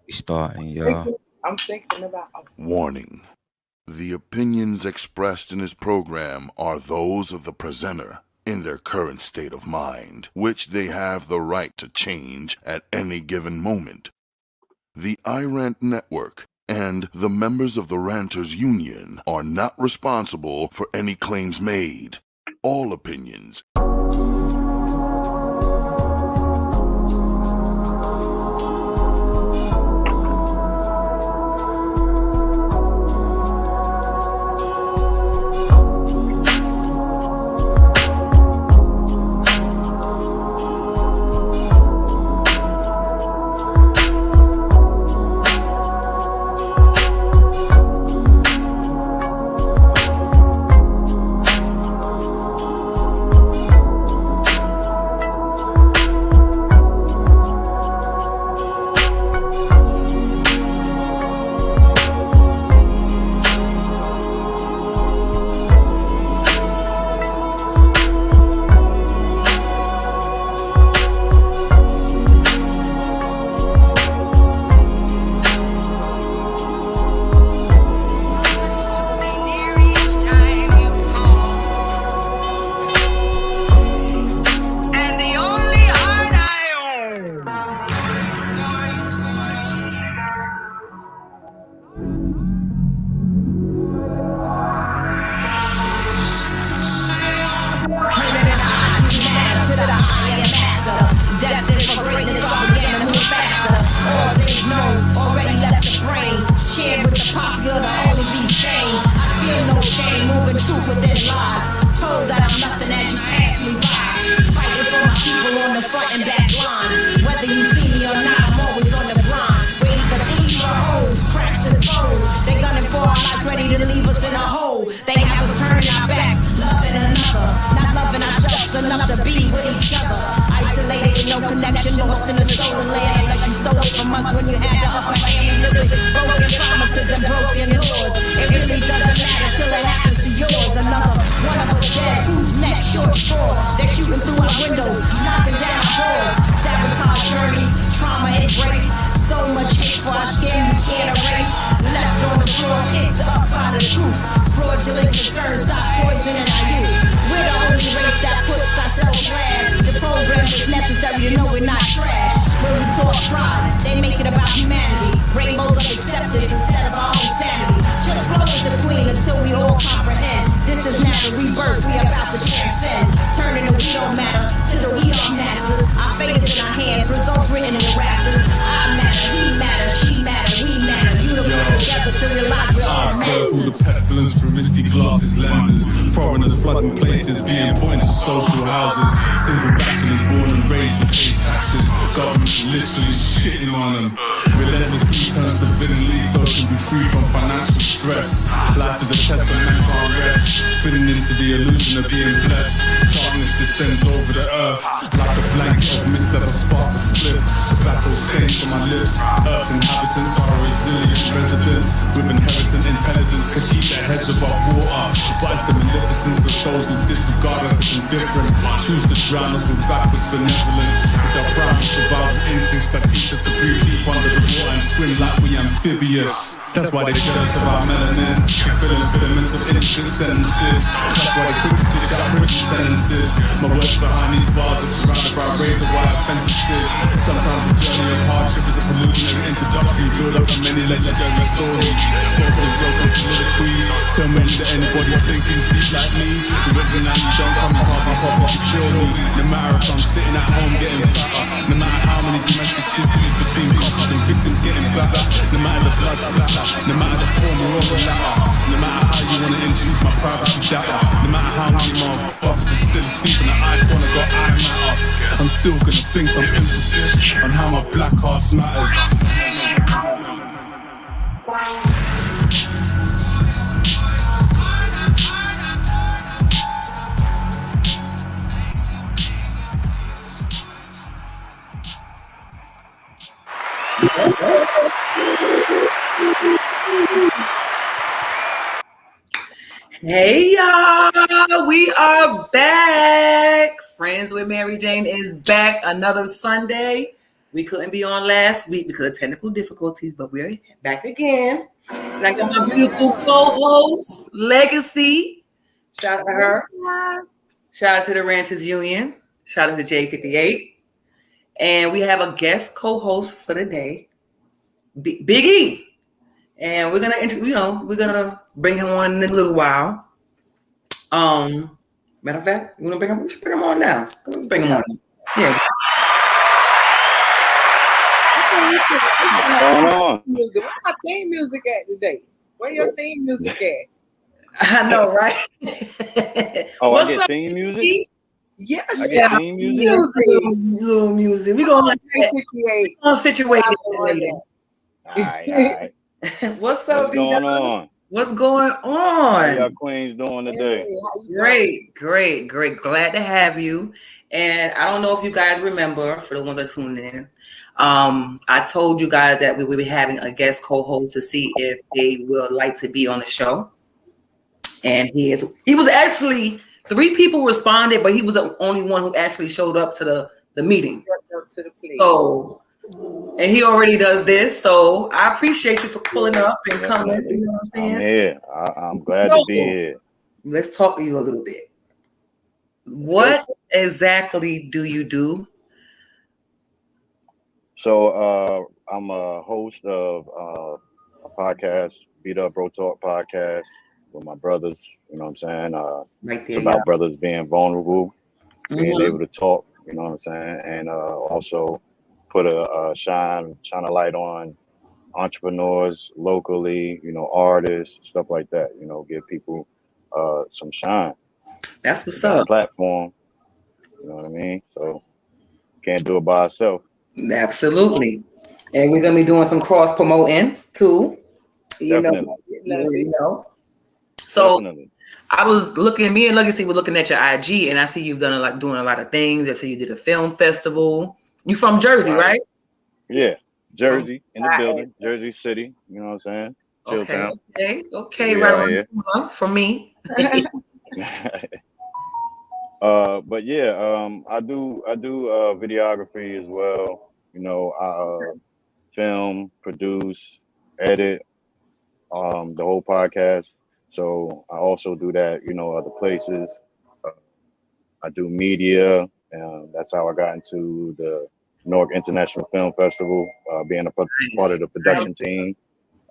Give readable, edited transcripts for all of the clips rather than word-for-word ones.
We starting, y'all. I'm thinking about. Warning. The opinions expressed in this program are those of the presenter in their current state of mind, which they have the right to change at any given moment. The iRant Network and the members of the Ranters Union are not responsible for any claims made. All opinions That's why they jealous of our melanins, filling filaments of intricate sentences. That's why they quick to dish out prison sentences. My words behind these bars are surrounded by razor wire fences. Sometimes the journey of hardship is a preliminary introduction, build up on many legendary stories. Spoken in broken soliloquies. Tell me that anybody's thinking deep like me. The original you don't come and pop up to kill me. No matter if I'm sitting at home getting fatter, no matter how many domestic disputes between couples and victims getting better, no matter the blood splatter, no matter the former or the latter, no matter how you wanna introduce my privacy data, no matter how many motherfuckers are still asleep in the icon I got eye matter, I'm still gonna think some emphasis on how my black ass matters. Hey y'all, we are back. Friends with Mary Jane is back another Sunday. We couldn't be on last week because of technical difficulties, but we're back again. And I got my beautiful co-host, Legacy. Shout out to her. Shout out to the Ranters Union. Shout out to J58. And we have a guest co-host for the day, Big E. And we're gonna we're gonna bring him on in a little while. Matter of fact, we should bring him on now. Bring him on. Yeah. What's going on? Music. Where my theme music at today? Where your theme music at? I know, right? Oh, What's I get up, theme music? Big? Yes, I get theme music? Little music. We're gonna situate it later. All right. What's up, What's going on? What's going on? How y'all queens doing today? Great. Glad to have you. And I don't know if you guys remember, for the ones that tuned in, I told you guys that we will be having a guest co-host to see if they would like to be on the show. And he was actually 3 people responded, but he was the only one who actually showed up to the meeting. So, and he already does this, so I appreciate you for pulling up and coming. You know what I'm saying? I'm here. I'm glad to be here. Let's talk to you a little bit. What exactly do you do? So I'm a host of a podcast, B-Dubb Bro Talk podcast with my brothers. You know what I'm saying? Right there, it's about brothers being vulnerable, being able to talk. You know what I'm saying? And also put shine a light on entrepreneurs locally, artists, stuff like that, give people some shine. That's what's up. Platform, you know what I mean? So can't do it by ourselves. Absolutely. And we're gonna be doing some cross promoting too. Definitely. So definitely. I was me and Legacy were looking at your IG, and I see you've doing a lot of things. I see you did a film festival. You from Jersey, right? Yeah, Jersey in the building, Jersey City. You know what I'm saying? Okay, right on from me. But yeah, I do videography as well. I film, produce, edit, the whole podcast. So I also do that, other places. I do media, and that's how I got into the Newark International Film Festival, being a part of the production team.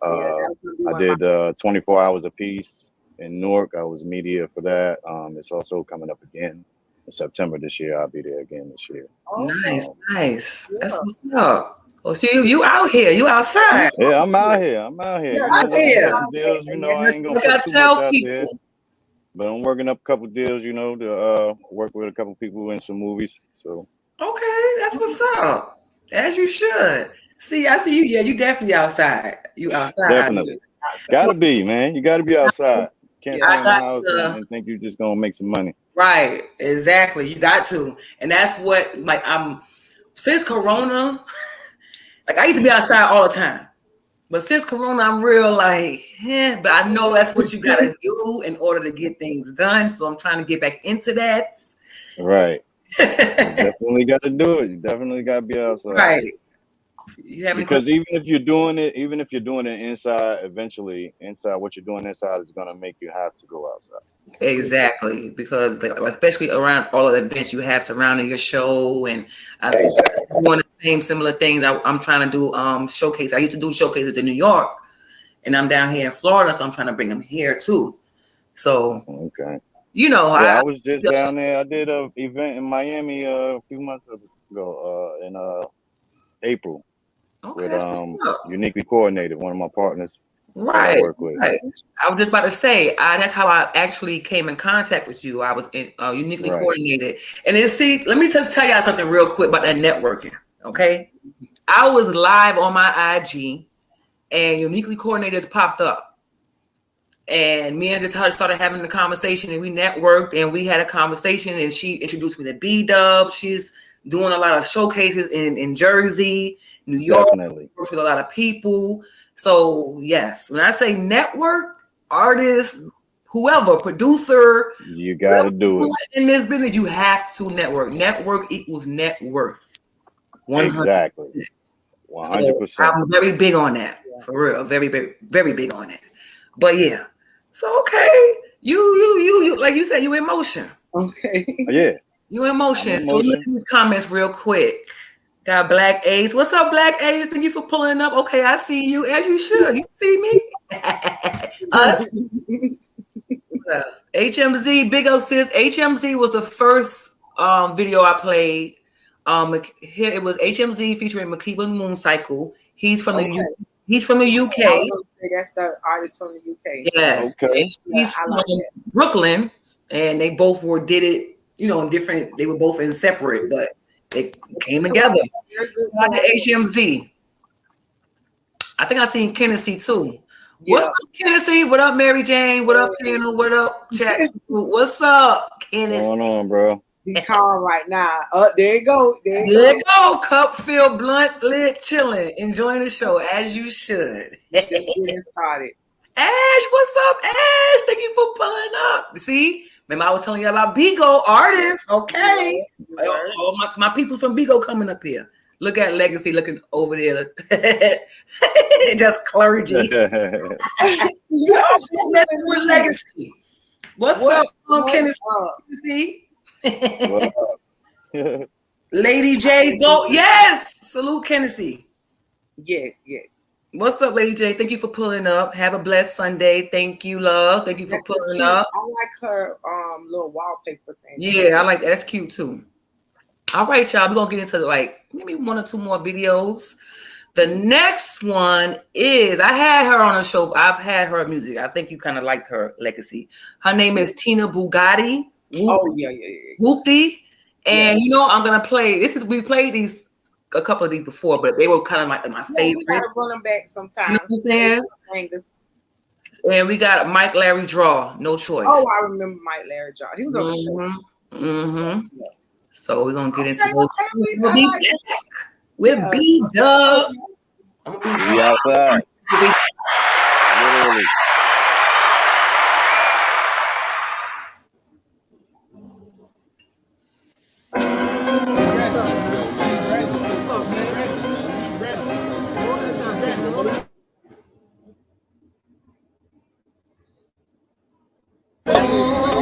I did 24 Hours a Piece in Newark. I was media for that. It's also coming up again in September this year. I'll be there again this year. Nice. That's what's up. Oh, so you out here? You outside? Yeah, I'm out here. Deals, I ain't gonna put too much out there. But I'm working up a couple deals, to work with a couple people in some movies. So okay, that's what's up. As you should. See, I see you. Yeah, you definitely outside. You outside. Definitely. Gotta be, man. You gotta be outside. Can't stay in the house and think you're just gonna make some money. Right. Exactly. You got to. And that's what, since Corona, I used to be outside all the time. But since Corona, I'm real but I know that's what you gotta do in order to get things done. So I'm trying to get back into that. Right. You definitely got to do it. You definitely got to be outside. Right. Because even if you're doing it inside, eventually what you're doing inside is gonna make you have to go outside. Exactly, because especially around all of the events you have surrounding your show, and I'm doing the same similar things. I'm trying to do showcase. I used to do showcases in New York, and I'm down here in Florida, so I'm trying to bring them here too. So okay. I was just down there. I did an event in Miami a few months ago in April with Uniquely Coordinated, one of my partners. Right. I work with. Right. I was just about to say that's how I actually came in contact with you. I was Uniquely Coordinated, and then let me just tell y'all something real quick about that networking. Okay, I was live on my IG, and Uniquely Coordinated popped up. And me and Jatara started having the conversation, and we networked, and we had a conversation, and she introduced me to B-Dubb. She's doing a lot of showcases in Jersey, New York. Definitely. Works with a lot of people. So yes, when I say network, artist, whoever, producer, you got to do it. In this business, you have to network. Network equals net worth. Exactly. 100%. So I'm very big on that, for real. Very, very, very big on that. But yeah. So okay, you like you said, you in motion. Okay. Yeah. You in motion. So look at these comments real quick. Got Black Ace. What's up, Black Ace? Thank you for pulling up. Okay, I see you as you should. You see me? Us. HMZ, big O sis. HMZ was the first video I played. Here it was HMZ featuring Makiba Mooncycle. He's from the He's from the UK. That's the artist from the UK. Yes. Okay. He's from Brooklyn, and they both did it, you know, in different. They were both in separate, but they came together. Like the HMZ. I think I seen Kennedy too. Yeah. What's up, Kennedy? What up, Mary Jane? What up, panel? What up, chat? What's up, Kennedy? What's going on, bro? Be calm right now. There you go. There you go. Cup filled, blunt lit, chilling, enjoying the show as you should. Just getting started. Ash, what's up, Ash? Thank you for pulling up. See, remember I was telling you about Bigo artists. Okay, my people from Bigo coming up here. Look at Legacy looking over there. Just clergy. With Legacy. What's up, Kennedy? Lady J, go. Yes. Salute, Kennedy. Yes, yes. What's up, Lady J? Thank you for pulling up. Have a blessed Sunday. Thank you, love. Thank you for pulling up. I like her little wallpaper thing. Yeah, I like that. That's cute too. All right, y'all. We're gonna get into like maybe one or two more videos. The next one is I had her on a show. I've had her music. I think you kind of liked her Legacy. Her name is Tina Bugatti. Whoopty. And you know, I'm gonna play. We played these a couple of these before, but they were kind of like my favorites. We gotta run them back sometimes. You know what I'm saying? And we got Mike Larry Draw, No Choice. Oh, I remember Mike Larry Draw. He was on the show. Mm-hmm. So we're gonna get into those. We'll be back with B-Dubb. We outside. Literally.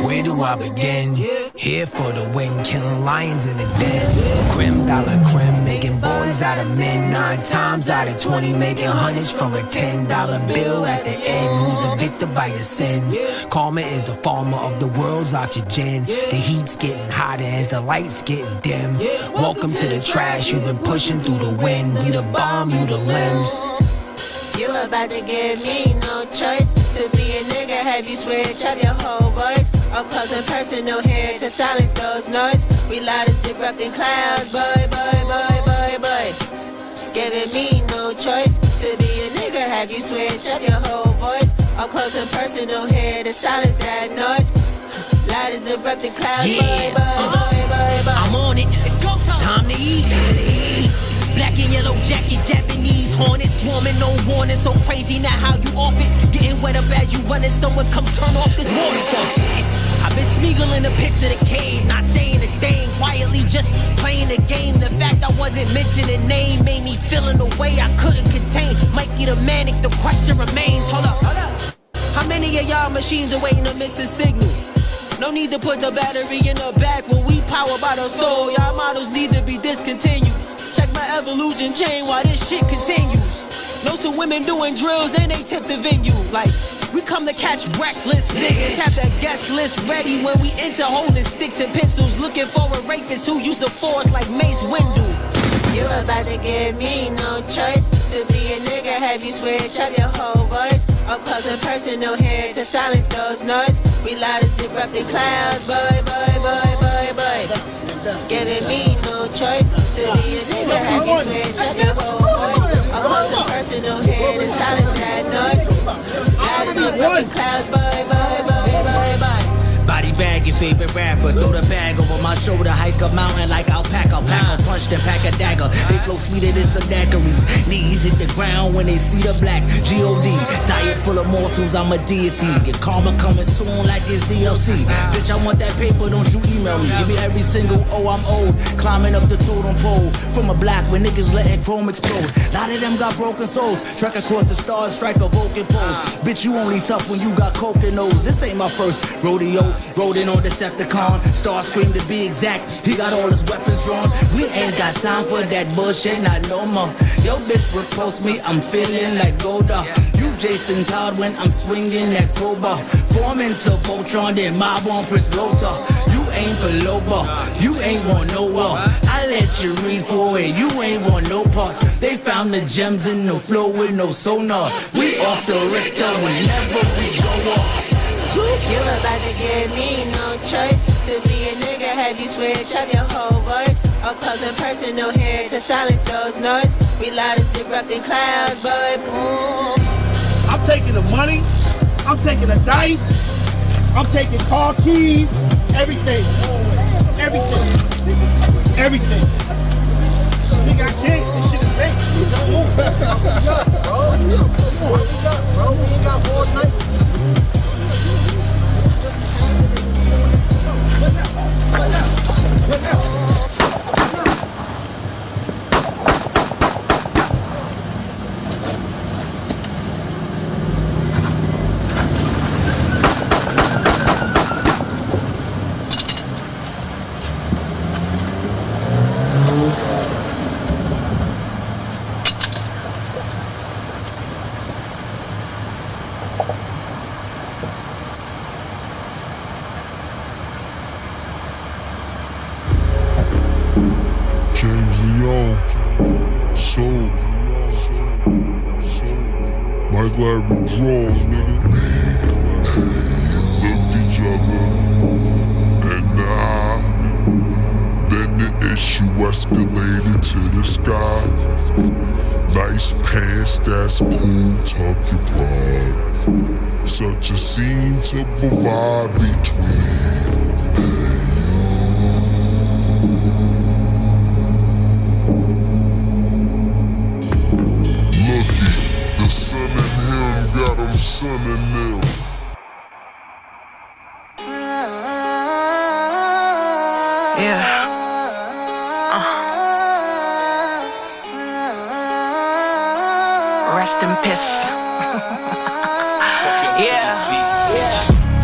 Where do I begin? Here for the win, killing lions in the den. Crim dollar crim, making boys out of men. 9 times out of 20, making hundreds from a $10 bill at the end. Who's the victim by your sins? Karma is the farmer of the world's oxygen. The heat's getting hotter as the lights getting dim. Welcome to the trash, you've been pushing through the wind. We the bomb, you the limbs. You about to give me no choice to be a nigga, have you switch up your whole voice. Up close and personal here to silence those noise. We loud as erupting clouds, boy, boy, boy, boy, boy. Giving me no choice to be a nigga, have you switch up your whole voice. Up close and personal here to silence that noise. Loud as erupting clouds, boy, boy, boy, boy, boy. I'm on it, it's go time to eat. Black and yellow jacket, Japanese hornets swarming, no warning, so crazy now how you off it. Getting wet up as you running, someone come turn off this water faucet. I've been smeagling the pits of the cave, not saying a thing, quietly just playing the game. The fact I wasn't mentioning name made me feel in a way I couldn't contain. Mikey the manic, the question remains, hold up. How many of y'all machines are waiting to miss a signal? No need to put the battery in the back when we power by the soul. Y'all models need to be discontinued. Check my evolution chain while this shit continues. Know some women doing drills and they tip the venue. Like, we come to catch reckless niggas. Have that guest list ready when we enter, holding sticks and pencils. Looking for a rapist who used the force like Mace Windu. You about to give me no choice to be a nigga, have you switch up your whole voice. Up close and personal here to silence those noise. We loud as erupting clouds, boy, boy, boy, boy, boy. Giving me no choice to be a nigga, have you switch up your whole voice. Up close and personal here to silence that noise. Loud as erupting clouds, boy, boy, boy, boy, boy. Body bag your favorite rapper, throw the bag over my my shoulder, hike a mountain like alpaca. Pack a punch, then pack a dagger. They flow sweeter than some daiquiris. Knees hit the ground when they see the black. G.O.D. Diet full of mortals, I'm a deity. Get karma coming soon like it's DLC. Bitch, I want that paper, don't you email me. Give me every single I'm old. Climbing up the totem pole. From a block when niggas letting chrome explode. Lot of them got broken souls. Trek across the stars, strike a Vulcan pose. Bitch, you only tough when you got coke and nose. This ain't my first rodeo. Rode in on Decepticon. Starscream to be exact. He got all his weapons drawn. We ain't got time for that bullshit, not no more. Yo, bitch, repulse me. I'm feeling like Golda. You Jason Todd when I'm swinging that crowbar. Form into Voltron, then mob on Prince Lothar. You ain't for Loba. You ain't want no war. I let you read for it. You ain't want no parts. They found the gems in the flow with no sonar. We off the Richter whenever we go off. You about to give me no choice to be a nigga, have you switch up your whole voice. Up close and personal here to silence those noise. We loud as erupting clouds, boy. I'm taking the money, I'm taking the dice, I'm taking car keys, everything. Everything. Everything. Nigga, I can't, this shit is fake. Don't move. Bro, we ain't got more night. Larry draw, nigga. Looked each other, and now, then the issue escalated to the sky. Nice pants, that's cool, tuck your pride. Such a scene to provide between. The sun and him got him sunning them. Yeah. Rest in peace. Yeah.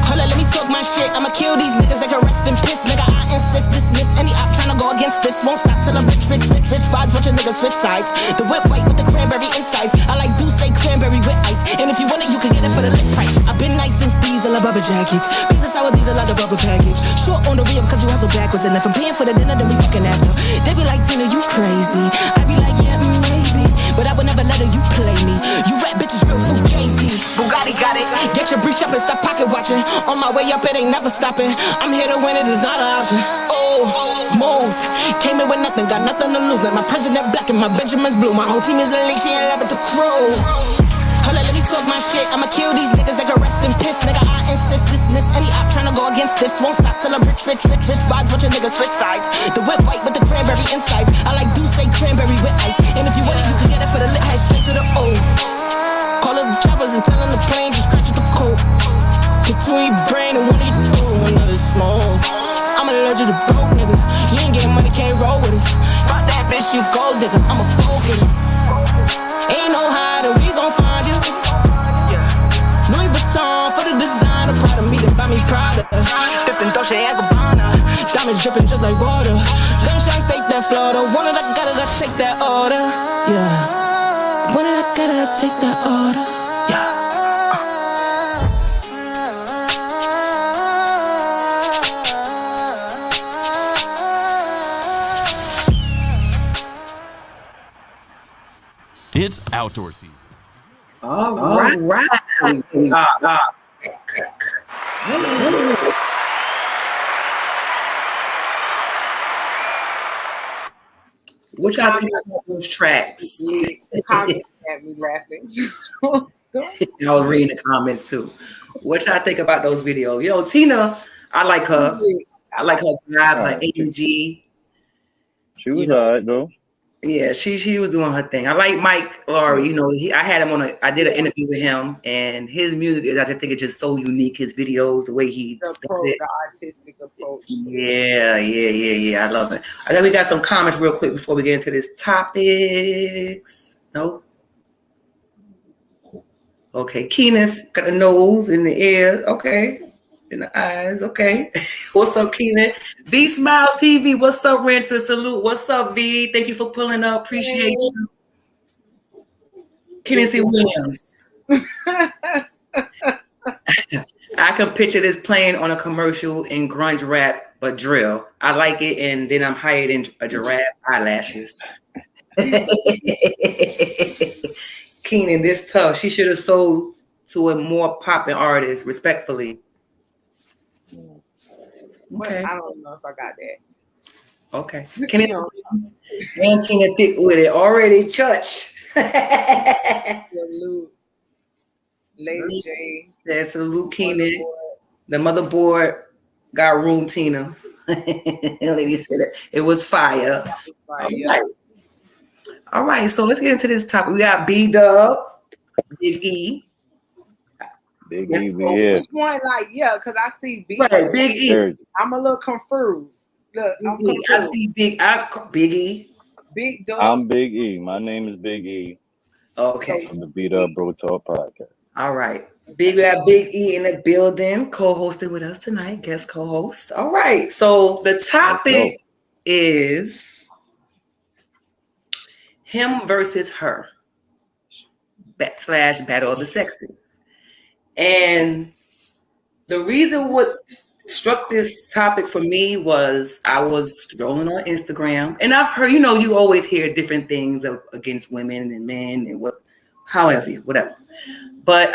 Hold on, let me talk my shit. I'ma kill these niggas that can rest in piss. Nigga, I insist, dismiss any op tryna go against this. Won't stop till I'm rich vibes. Watch a nigga switch sides. The whip white with the cranberry insides. I like do say cranberry with ice. And if you want it, you can get it for the lip price. I've been nice since diesel, a rubber jackets. Pizza sour diesel, like the rubber package. Short on the real because you hustle backwards. And if I'm paying for the dinner, then we fucking after. They be like, Tina, you crazy. I be like, yeah, maybe. But I would never let her, you play me. You rap bitches real from Casey. Bugatti got it. Get your breach up and stop pocket watching. On my way up, it ain't never stopping. I'm here to win, it is not an option. Oh, moves. Came in with nothing, got nothing to lose. Like my president black and my Benjamin's blue. My whole team is elite, she in love with the crew. Hold on, let me talk my shit. I'ma kill these niggas that can rest in piss. Nigga, I insist, dismiss any op tryna go against this. Won't stop till I'm rich vibes. Watch a nigga switch sides. The whip white with the cranberry inside. I like do say cranberry with ice. And if you want it, you can get it for the lit. Head straight to the O. Call up the choppers and tell them the plane just scratch at the coat. Get to your brain and one of you through another smoke. I'm allergic to broke niggas. You ain't getting money, can't roll with us. Fuck that bitch, you gold digger. I'm a focus. Ain't no hiding, we gon' find you. Louis Vuitton for the designer. Proud of me, they buy me Prada. Dipped in Dolce & Gabbana. Diamonds dripping just like water. Gunshot steak that Florida. One of I gotta take that order. Yeah. One of I gotta take that order. Yeah. It's outdoor season. All right. What y'all think about those tracks? Comments had me laughing. I was reading the comments too. What y'all think about those videos? Yo, Tina, I like her. I like her vibe, her Alright. energy. She was alright though. Yeah, she was doing her thing. I like Mike, or I had him on I did an interview with him, and his music, I just think it's just so unique. His videos, the way he does it. The artistic approach. Yeah. I love it. I think we got some comments real quick before we get into this topics. No. Okay, Keenan's got a nose in the ear. Okay. In the eyes. Okay. What's up, Keenan? V Smiles TV. What's up, Renter? Salute. What's up, V? Thank you for pulling up. Appreciate you. Keenan C. Williams. I can picture this playing on a commercial in grunge rap, but drill. I like it, and then I'm hired in a giraffe eyelashes. Keenan, this tough. She should have sold to a more popping artist, respectfully. Okay. I don't know if I got that. Okay. And Tina thick with it already. Church. Salute. Lady J. That's salute, Keenan. The motherboard got room, Tina. Lady said it. It was fire. All right, so let's get into this topic. We got B-Dubb, Big E. Big E, yeah. Which one? Because I see B. Right, Big E. I'm a little confused. Look, I'm confused. I see Big E. Big Dubb. I'm Big E. My name is Big E. Okay. From the B-Dubb Bro Talk podcast. All right. We got Big E in the building, co-hosting with us tonight, guest co-host. All right. So the topic is him versus her / battle of the sexes. And the reason what struck this topic for me was I was strolling on Instagram, and I've heard, you always hear different things against women and men and whatever. But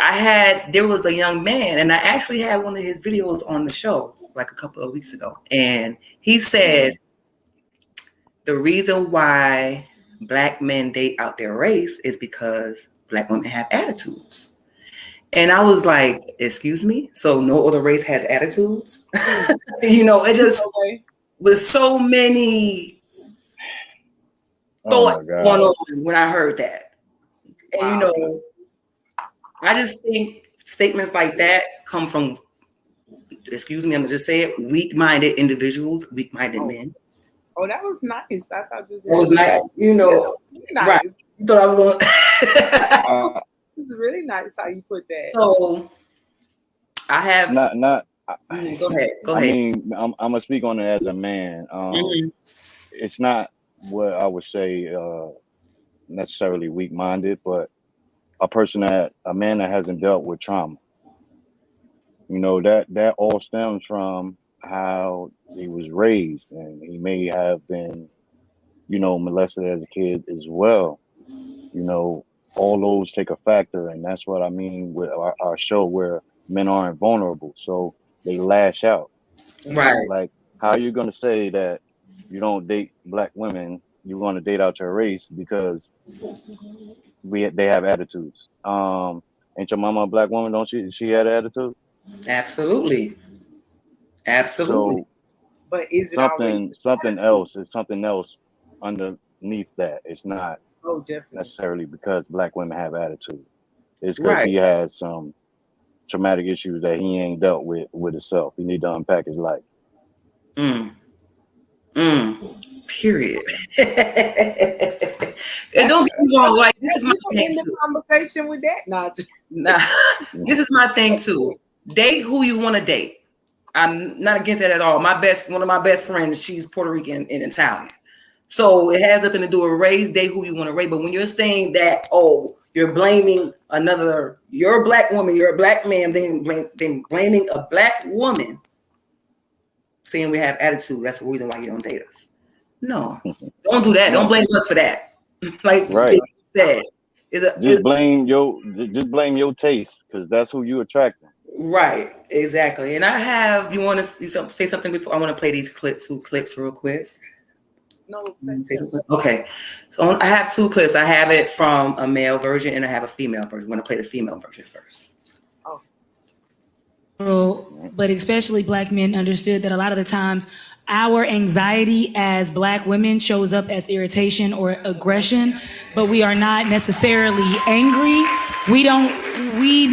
there was a young man, and I actually had one of his videos on the show like a couple of weeks ago. And he said the reason why Black men date out their race is because Black women have attitudes. And I was like, excuse me? So no other race has attitudes? It just was so many thoughts going on when I heard that. And, I just think statements like that come from, excuse me, I'm going to just say it, weak-minded individuals, weak-minded men. Oh, that was nice. I thought just that was nice. Nice. Right. You thought I was going to... It's really nice how you put that. So, I have... Go ahead. I mean, I'm going to speak on it as a man. It's not what I would say necessarily weak-minded, but a man that hasn't dealt with trauma. That all stems from how he was raised, and he may have been, molested as a kid as well. All those take a factor, and that's what I mean with our show where men aren't vulnerable, so they lash out. Right. Like, how are you going to say that you don't date Black women, you want to date out your race because they have attitudes? Ain't your mama a Black woman? Don't she had an attitude? Absolutely. So, but is it something else? Is something else underneath that? It's not necessarily because Black women have attitude. It's because he has some traumatic issues that he ain't dealt with himself. He need to unpack his life. Period. And don't get me wrong, like, this is my thing too. Conversation with that? Nah. This is my thing too. Date who you want to date. I'm not against that at all. One of my best friends, she's Puerto Rican and Italian. So it has nothing to do with race. Date who you want to race. But when you're saying that, you're blaming you're a Black woman, you're a Black man, then blaming a Black woman, saying we have attitude, that's the reason why you don't date us. No, don't do that. Don't blame us for that. Like you said, just blame your taste, because that's who you attracting. Right, exactly. And I have, you want to say something before? I want to play these two clips real quick. No. Okay. So I have two clips. I have it from a male version and I have a female version. I'm going to play the female version first. but especially Black men, understood that a lot of the times our anxiety as Black women shows up as irritation or aggression, but we are not necessarily angry. We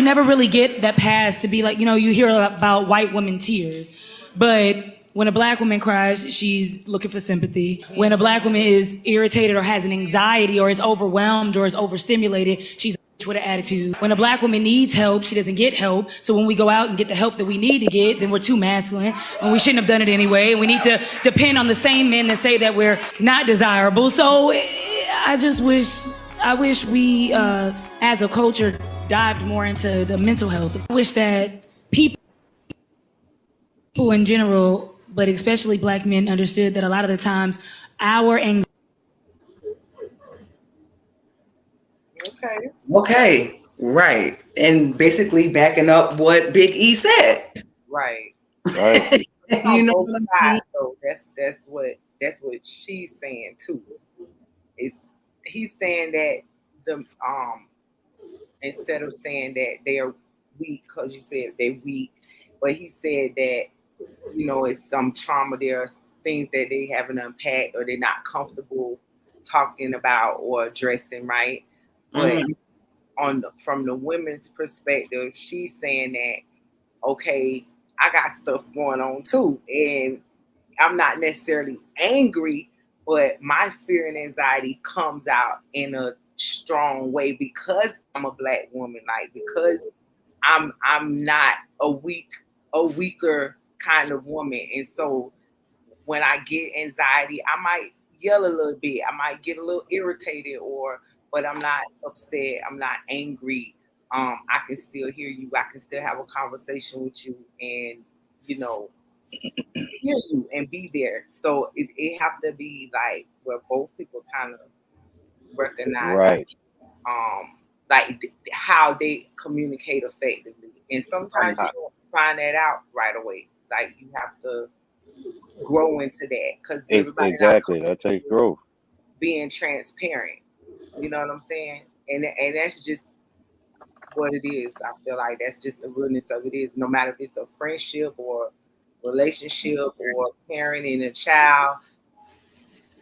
never really get that pass to be like, you hear about white women tears, but when a Black woman cries, she's looking for sympathy. When a Black woman is irritated or has an anxiety or is overwhelmed or is overstimulated, she's with an attitude. When a Black woman needs help, she doesn't get help. So when we go out and get the help that we need to get, then we're too masculine and we shouldn't have done it anyway. And we need to depend on the same men that say that we're not desirable. So I wish we, as a culture, dived more into the mental health. I wish that people in general, but especially Black men, understood that a lot of the times our anxiety. Okay, right. And basically backing up what Big E said. Right. Right. You know both sides, though. That's what she's saying too. He's saying that the instead of saying that they're weak because you said they're weak, but he said that it's some trauma. There's things that they haven't unpacked or they're not comfortable talking about or addressing, right? But from the women's perspective, she's saying that, okay, I got stuff going on too. And I'm not necessarily angry, but my fear and anxiety comes out in a strong way because I'm a Black woman, like because I'm not a weaker kind of woman. And so when I get anxiety, I might yell a little bit, I might get a little irritated, but I'm not upset, I'm not angry. I can still hear you, I can still have a conversation with you and hear you and be there. So it have to be like where both people kind of recognize right. like how they communicate effectively. And sometimes you don't find that out right away. Like you have to grow into that because everybody exactly that takes growth. Being transparent, you know what I'm saying? And that's just what it is. I feel like that's just the realness of it is. No matter if it's a friendship or relationship or parenting a child,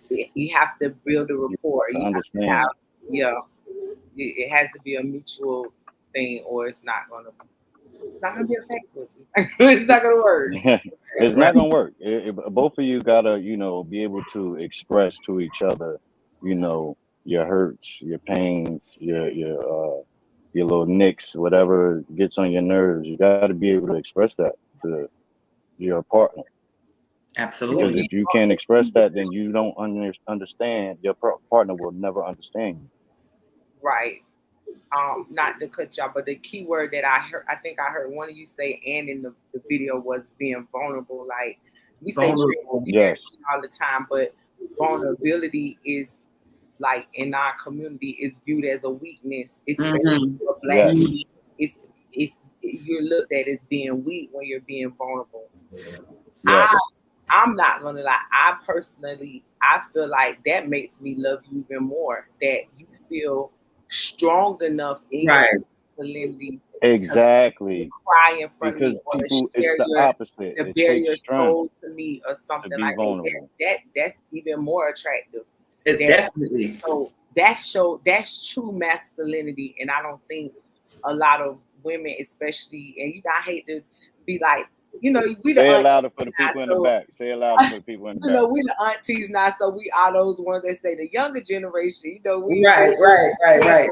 you have to build a rapport. You understand. have to have, it has to be a mutual thing, or it's not gonna be effective. It's not gonna work. It's not gonna work. Both of you gotta, be able to express to each other, your hurts, your pains, your little nicks, whatever gets on your nerves. You gotta be able to express that to your partner. Absolutely. Because if you can't express that, then you don't understand. Your partner will never understand you. Right. Not to cut y'all, but the key word that I think I heard one of you say, and in the video, was being vulnerable. Like we say transparency all the time, but vulnerability is like in our community is viewed as a weakness, especially for Black people. It's you're looked at as being weak when you're being vulnerable. Yes. I'm not gonna lie. I feel like that makes me love you even more. That you feel strong enough in your masculinity. Exactly. To cry in front because of me, people, it's the opposite. To it bare takes your strength soul to me, or something to be like vulnerable. That's even more attractive. Definitely. So that's true masculinity, and I don't think a lot of women, especially, and I hate to be like, we the say it louder for the people in the back. Say it louder for the people in the back. We the aunties now, so we are those ones that say the younger generation. We right.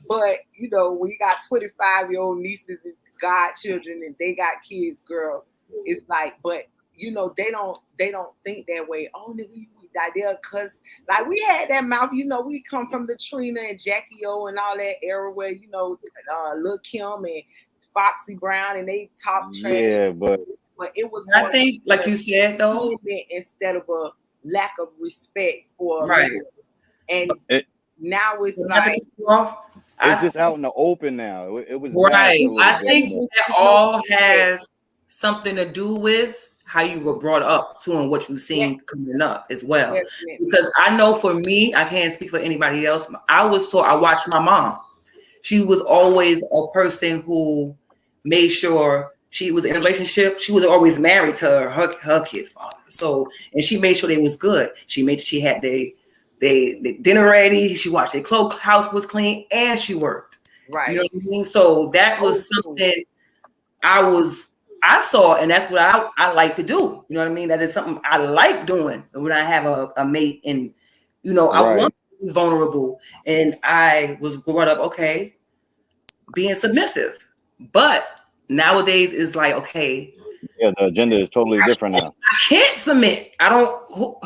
But when you got 25-year-old nieces and godchildren, and they got kids, girl, it's like, but they don't think that way. Oh, they'll cuss. Like we had that mouth. We come from the Trina and Jackie O and all that era where Lil' Kim and Foxy Brown, and they talk trash. Yeah, but it was. I think, like you said, though, instead of a lack of respect for and now it's like it's just out in the open now. It was right. I think that all has something to do with how you were brought up to and what you've seen coming up as well. Because I know for me, I can't speak for anybody else. I watched my mom. She was always a person who made sure she was in a relationship. She was always married to her kid's father. So, and she made sure they was good. She had the dinner ready. She watched their clothes, house was clean, and she worked. Right. You know what I mean? So that was something I saw, and that's what I like to do. You know what I mean? That is something I like doing when I have a mate, and I want to be vulnerable. And I was growing up, okay, being submissive. But nowadays it's like, okay, yeah, the agenda is totally different now. I can't submit. I don't.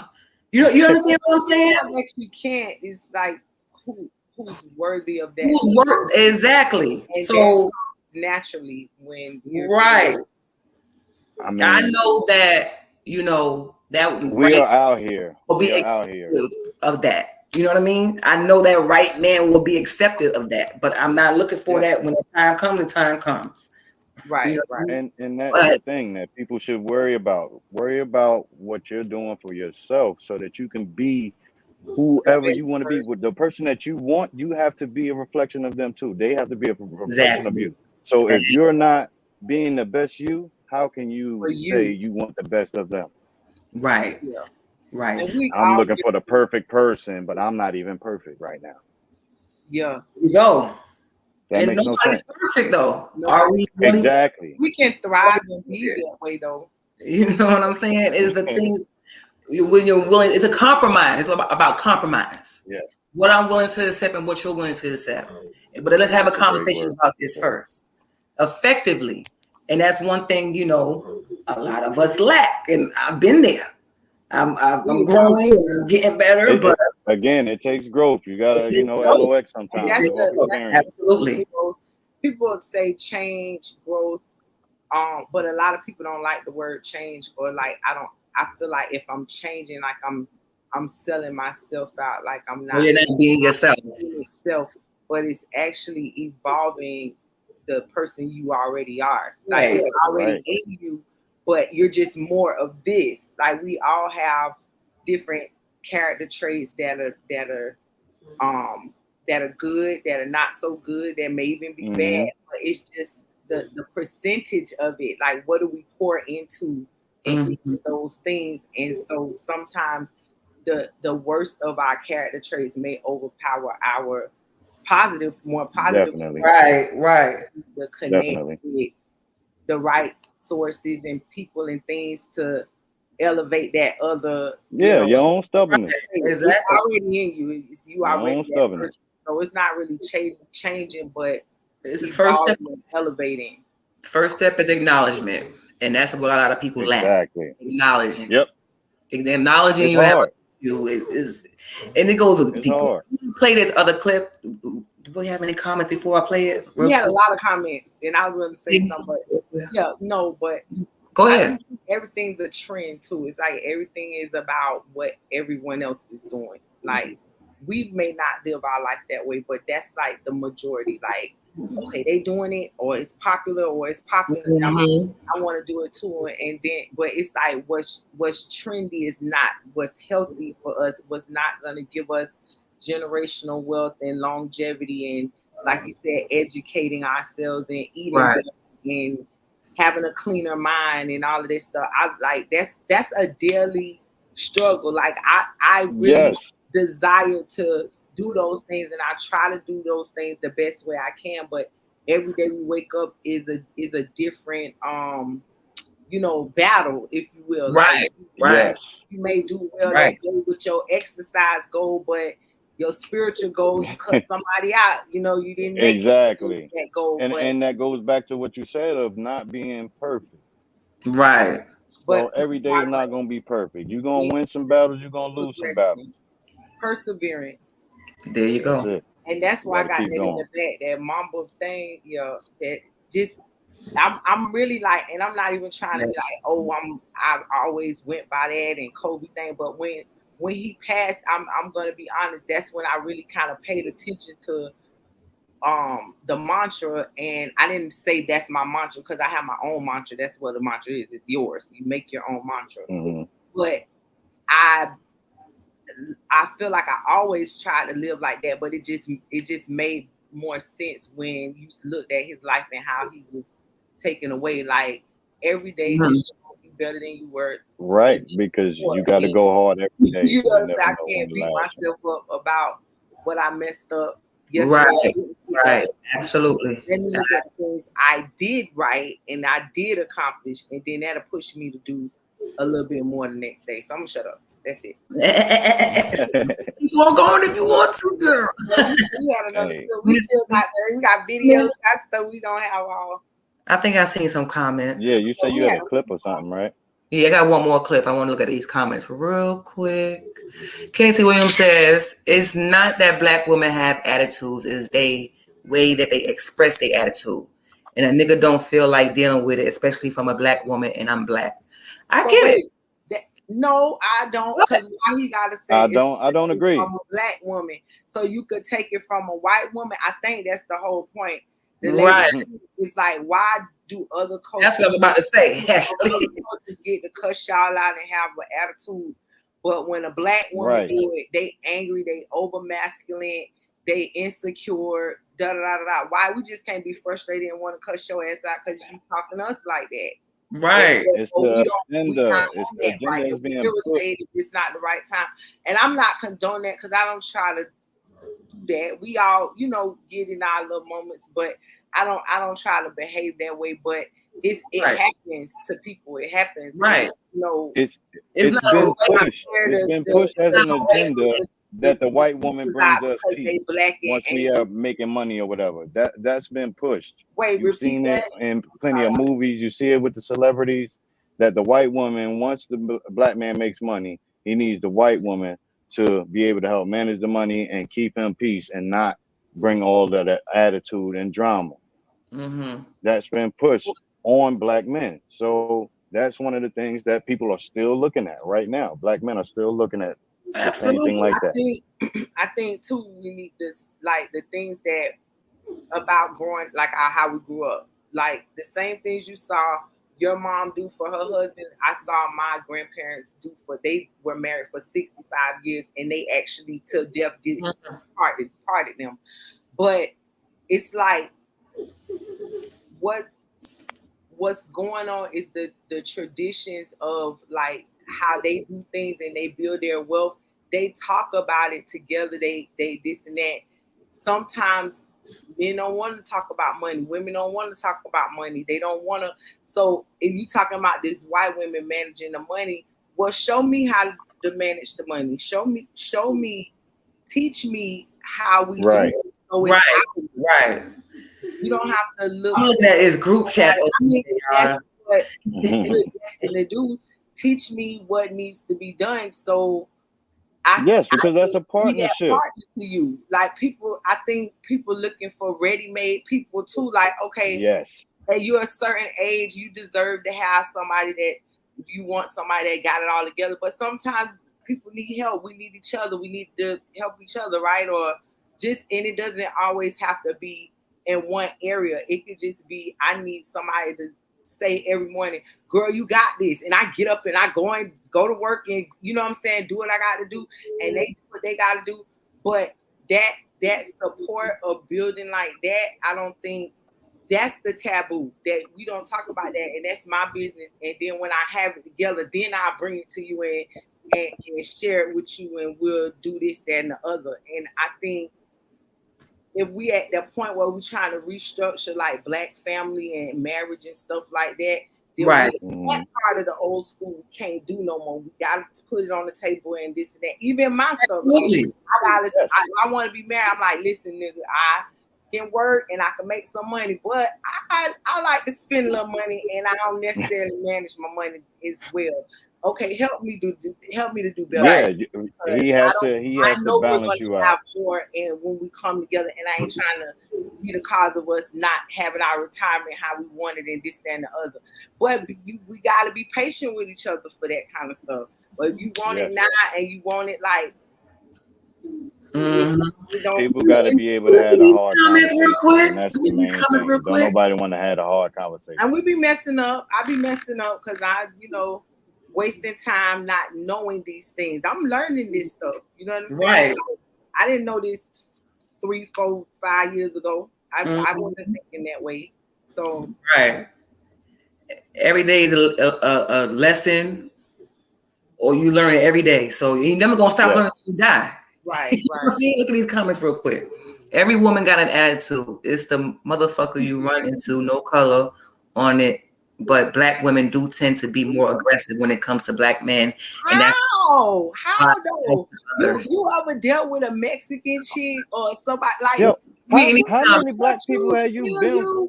You understand what I'm saying? That you can't is like who's worthy of that. Who's worth exactly? And so naturally when right. I mean, I know that that we are out here. We are out here of that. You know what I mean? I know that right man will be accepted of that, but I'm not looking for that when the time comes. The time comes. Right, right. And that's the thing that people should worry about. Worry about what you're doing for yourself, so that you can be whoever you want to be. With the person that you want, you have to be a reflection of them too. They have to be a reflection of you. So if you're not being the best you, how can you say you want the best of them? Right. Yeah. Right. I'm looking for the perfect person, but I'm not even perfect right now. Yeah. You go. That makes no sense. Perfect though. No, are we really, exactly? We can thrive and be that way though. You know what I'm saying? Is the things when you're willing, it's a compromise. It's about compromise. Yes. What I'm willing to accept and what you're willing to accept. But let's have a conversation about this first. Effectively. And that's one thing, a lot of us lack. And I've been there. I'm growing and getting better, but again, it takes growth. You gotta, LOX sometimes. Absolutely. People say change, growth, but a lot of people don't like the word change, or like I feel like if I'm changing, like I'm selling myself out, like I'm not. You're not being yourself. But it's actually evolving the person you already are. Like it's already in you. But you're just more of this. Like we all have different character traits that are good, that are not so good, that may even be bad. But it's just the percentage of it. Like what do we pour into those things? And so sometimes the worst of our character traits may overpower our more positive. Definitely. Right. The connect with the right sources and people and things to elevate that other your own stubbornness. Exactly. It's already in you. It's you already that person. So it's not really changing, but it's the first step. Elevating. First step is acknowledgement, and that's what a lot of people lack. Acknowledging. Yep. Acknowledging you is, and it goes deeper. Play this other clip. Do we have any comments before I play it? We had a lot of comments, and I was going to say something, but go ahead. Everything's a trend too. It's like everything is about what everyone else is doing. Like we may not live our life that way, but that's like the majority. Like, okay, they doing it, or it's popular, I want to do it too. And then, but it's like what's trendy is not what's healthy for us. What's not going to give us generational wealth and longevity, and like you said, educating ourselves and eating and having a cleaner mind and all of this stuff. I like that's a daily struggle. Like I really desire to do those things, and I try to do those things the best way I can. But every day we wake up is a different battle, if you will. Right. You may do well that day with your exercise goal, but your spiritual goal, you cut somebody out. You didn't make exactly that goal. And that goes back to what you said of not being perfect. Right. So every day is not going to be perfect. You're going to win some battles. You're going to lose some battles. Perseverance. There you go. That's it. And that's why I got that in the back, that Mamba thing. That just I'm really like, and I'm not even trying to be like, I always went by that and Kobe thing, but when he passed, I'm gonna be honest, that's when I really kind of paid attention to the mantra. And I didn't say that's my mantra because I have my own mantra. That's what the mantra is. It's yours. You make your own mantra. But I feel like I always tried to live like that, but it just made more sense when you looked at his life and how he was taken away. Like every day. Just be better than you were. Right, because you got to go hard every day. You know, never I know when can't the beat last one. myself up about what I messed up yesterday. Right, absolutely. Let me look at the things I did right and I did accomplish, and then that'll push me to do a little bit more the next day. So I'm gonna shut up. That's it. You walk on if you want to, girl. We had another. We still got there. We got videos. Got stuff we don't have all. I think I've seen some comments. Yeah, you said you had a clip or something, right? Yeah, I got one more clip. I want to look at these comments real quick. Casey Williams says, it's not that black women have attitudes, it's the way that they express their attitude. And a nigga don't feel like dealing with it, especially from a black woman, and I'm black. I get it. No, I don't. Because why he gotta say I don't agree. From a black woman, so you could take it from a white woman. I think that's the whole point. Right. It's like, why do other cultures? That's what I was about to say. Actually, other cultures get to cuss y'all out and have an attitude, but when a black woman do it, they angry, they over masculine, they insecure. Da da da da. Why we just can't be frustrated and want to cuss your ass out because you talking to us like that? Right. It's the agenda. It's the agenda is being irritated. It's not the right time, and I'm not condoning that because I don't try to do that. We all, get in our little moments, but I don't try to behave that way. But it happens to people. It happens. Right. It's been pushed. It's been pushed as an agenda that the white woman brings us peace once we are making money or whatever. That's been pushed. You've seen it in plenty of movies. You see it with the celebrities that the white woman, once the black man makes money, he needs the white woman to be able to help manage the money and keep him peace and not bring all that attitude and drama. That's been pushed on black men. So that's one of the things that people are still looking at right now. Black men are still looking at the same thing like that. I think too, we need this, like the things that about growing, like how we grew up, like the same things you saw your mom do for her husband, I saw my grandparents do they were married for 65 years and they actually till death did parted them. But it's like what's going on is the traditions of like how they do things and they build their wealth. They talk about it together. They this and that. Sometimes men don't want to talk about money. Women don't want to talk about money. They don't want to. So if you talking about this white women managing the money, well, show me how to manage the money. Show me, teach me how we do it. So right. You don't have to look. I'm looking at his group chat. I mean, that's what you're destined to do. Teach me what needs to be done. So because that's a partnership. To you, like people, I think people looking for ready-made people too. Like, okay, at you're a certain age, you deserve to have somebody that you want somebody that got it all together. But sometimes people need help. We need each other. We need to help each other, right? Or and it doesn't always have to be in one area. It could just be, I need somebody to say every morning, girl, you got this. And I get up and I go to work and, you know what I'm saying, do what I got to do. And they do what they got to do. But that support of building like that, I don't think that's the taboo, that we don't talk about that. And that's my business. And then when I have it together, then I'll bring it to you and share it with you and we'll do this, that, and the other. And I think if we at the point where we're trying to restructure like black family and marriage and stuff like that, then that part of the old school we can't do no more. We got to put it on the table and this and that. Even my stuff, I want to be married. I'm like, listen, nigga, I can work and I can make some money, but I like to spend a little money and I don't necessarily manage my money as well. Okay, help me to do better. Yeah, he has to balance you out. More, and when we come together, and I ain't trying to be the cause of us not having our retirement how we wanted and this, that, and the other. But we got to be patient with each other for that kind of stuff. But if you want it now and you want it like, people got to be able to have a hard conversation. Real quick. And that's the main thing. Don't nobody want to have a hard conversation. And we be messing up. I be messing up because wasting time not knowing these things. I'm learning this stuff. You know what I'm saying? I didn't know this 3, 4, 5 years ago. I wasn't thinking that way. So every day is a lesson, or you learn it every day. So you never gonna stop learning until you die. Right. Look at these comments real quick. Every woman got an attitude. It's the motherfucker you run into, no color on it. But black women do tend to be more aggressive when it comes to black men. And that's How though? You ever dealt with a Mexican chick or somebody like? Yo, how many black people have you been?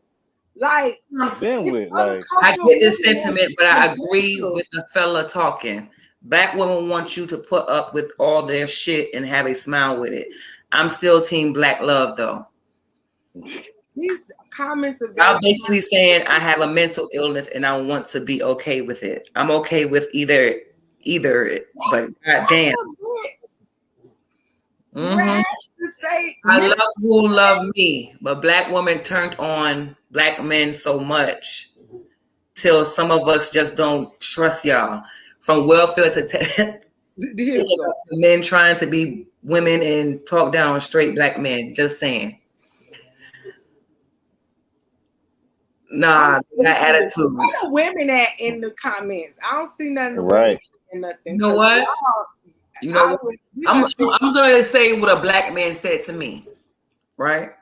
Like, been with? Like, I get this sentiment, but I agree with the fella talking. Black women want you to put up with all their shit and have a smile with it. I'm still team black love though. These comments are I'm basically saying I have a mental illness and I want to be okay with it. I'm okay with either, but goddamn. Mm-hmm. I love who love me, but black women turned on black men so much till some of us just don't trust y'all. From welfare to men trying to be women and talk down on straight black men. Just saying. Nah, that attitude. Where the women at in the comments? I don't see nothing. Right. Nothing. You know what? I'm gonna say what a black man said to me. Right?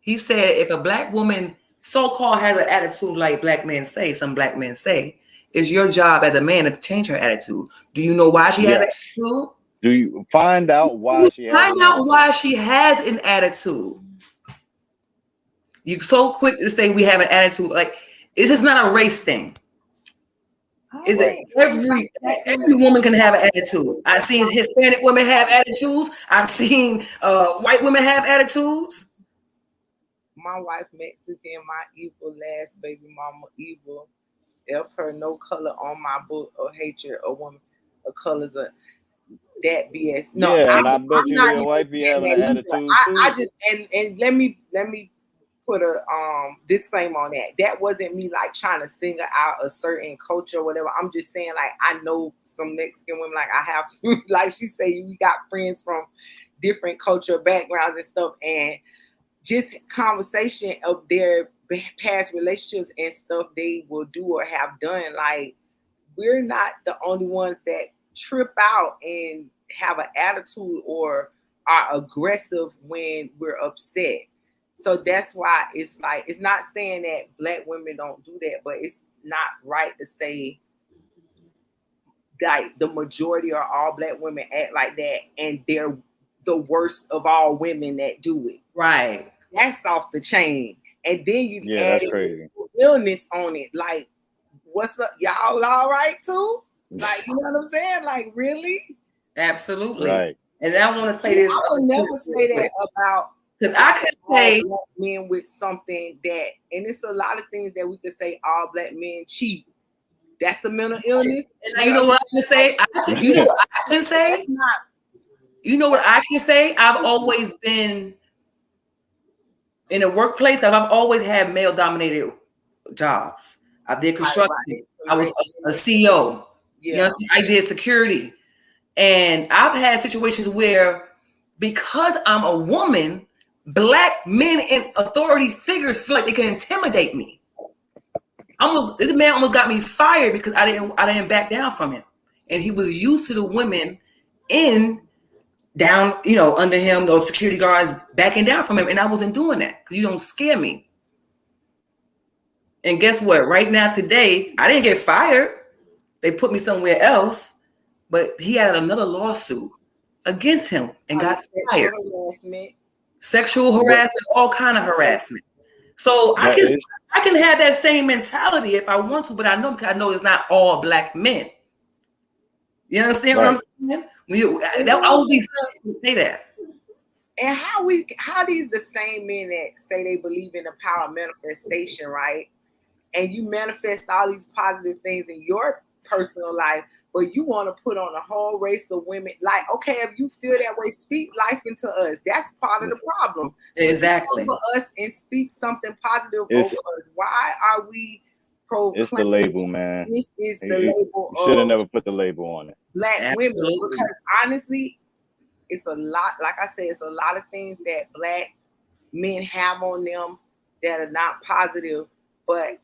He said, if a black woman so-called has an attitude like black men say, some black men say, it's your job as a man to change her attitude. Do you know why she has an attitude? Do you find out why she has an attitude? You're so quick to say we have an attitude. Like, this is not a race thing. Is it every woman can have an attitude? I've seen Hispanic women have attitudes. I've seen white women have attitudes. My wife Mexican, my evil last baby mama evil. If her no color on my book or hatred or woman or colors of that BS. No, yeah, and I bet you their wife be having an attitude too. I just and let me put a disclaimer on that. That wasn't me like trying to single out a certain culture or whatever. I'm just saying like I know some Mexican women, like I have like she say we got friends from different cultural backgrounds and stuff, and just conversation of their past relationships and stuff they will do or have done. Like we're not the only ones that trip out and have an attitude or are aggressive when we're upset. So that's why it's like, it's not saying that black women don't do that, but it's not right to say like the majority or all black women act like that and they're the worst of all women that do it. Right. That's off the chain. And then you add illness on it. Like, what's up? Y'all all right too? Like, you know what I'm saying? Like, really? Absolutely. Right. And I want to play this. I would never say that about, because I could say black men with something that, and it's a lot of things that we could say all black men cheat. That's a mental illness. And you know what I can say? You know what I can say? You know what I can say? I've always been in a workplace. I've always had male-dominated jobs. I did construction. Right. I was a CEO. Yeah. You know, I did security. And I've had situations where, because I'm a woman, black men in authority figures feel like they can intimidate me. This man almost got me fired because I didn't back down from him. And he was used to the women down, under him, those security guards backing down from him. And I wasn't doing that because you don't scare me. And guess what? Right now, today, I didn't get fired. They put me somewhere else, but he had another lawsuit against him and got fired. Sexual harassment, all kind of harassment. So I can have that same mentality if I want to, but I know it's not all black men. You understand what I'm saying? I would be say that. And how these the same men that say they believe in the power of manifestation, right? And you manifest all these positive things in your personal life, but you want to put on a whole race of women. Like, okay, if you feel that way, speak life into us. That's part of the problem. Exactly. For us and speak something positive over us. Why are we proclaiming? It's the label, man. This is the label. Should have never put the label on it. Black women, because honestly, it's a lot. Like I said, it's a lot of things that black men have on them that are not positive, but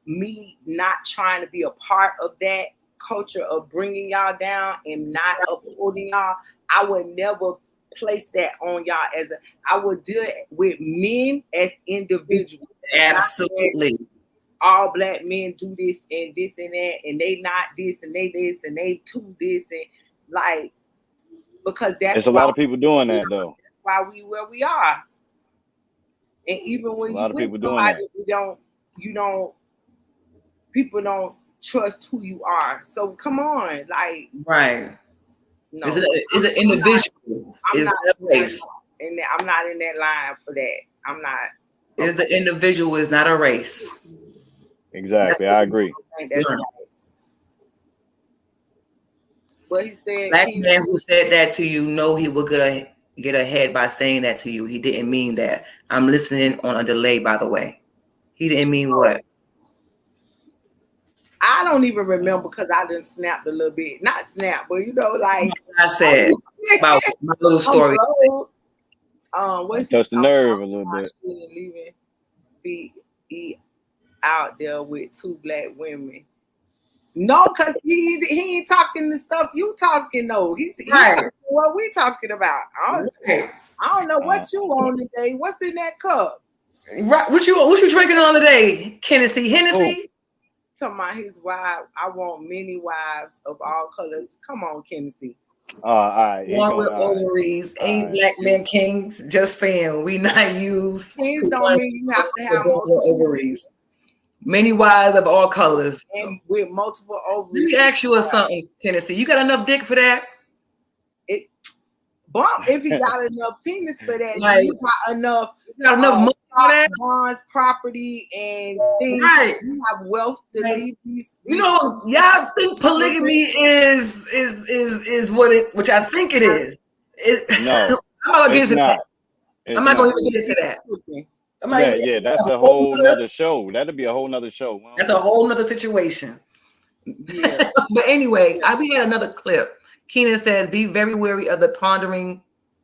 me not trying to be a part of that culture of bringing y'all down and not upholding y'all, I would never place that on y'all as I would deal with men as individuals. Absolutely. All black men do this and that, and they not this and they this and they too this, and like, because that's There's a lot of people doing that though. That's why we where we are. And even when you with somebody, people don't trust who you are. So come on, like, right. No, is it individual? I'm not in that line for that. I'm not. Is the individual is not a race. Exactly, I agree. That's right. But he said, black man who said that to you know he will get ahead by saying that to you. He didn't mean that. I'm listening on a delay, by the way. He didn't mean what? I don't even remember because I done snapped a little bit. Not snap, but you know, like I said about my little story. What's touched the nerve a little bit. Leaving be out there with two black women. No, because he ain't talking the stuff you talking though. He talking what we talking about. I don't know what you on today. What's in that cup? Right. What you drinking on today? Hennessy? Talking about his wife. I want many wives of all colors. Come on, Hennessy. All right. One with ovaries, ain't black men kings. Just saying, we not used. Kings don't mean you have to have multiple ovaries. Many wives of all colors. And with multiple ovaries. Let me ask you something, Hennessy. You got enough dick for that? If you got enough penis for that, like, you got enough money for that? bonds, property, and things. Right. You have wealth to leave these. You know, y'all think polygamy is what it, which I think it is. No, I'm not gonna get into that. I'm not gonna even get into that. Yeah, that's a whole nother show. That'd be a whole nother show. That's a whole nother situation. Yeah. But anyway, we had another clip. Keenan says, "Be very wary of the pandering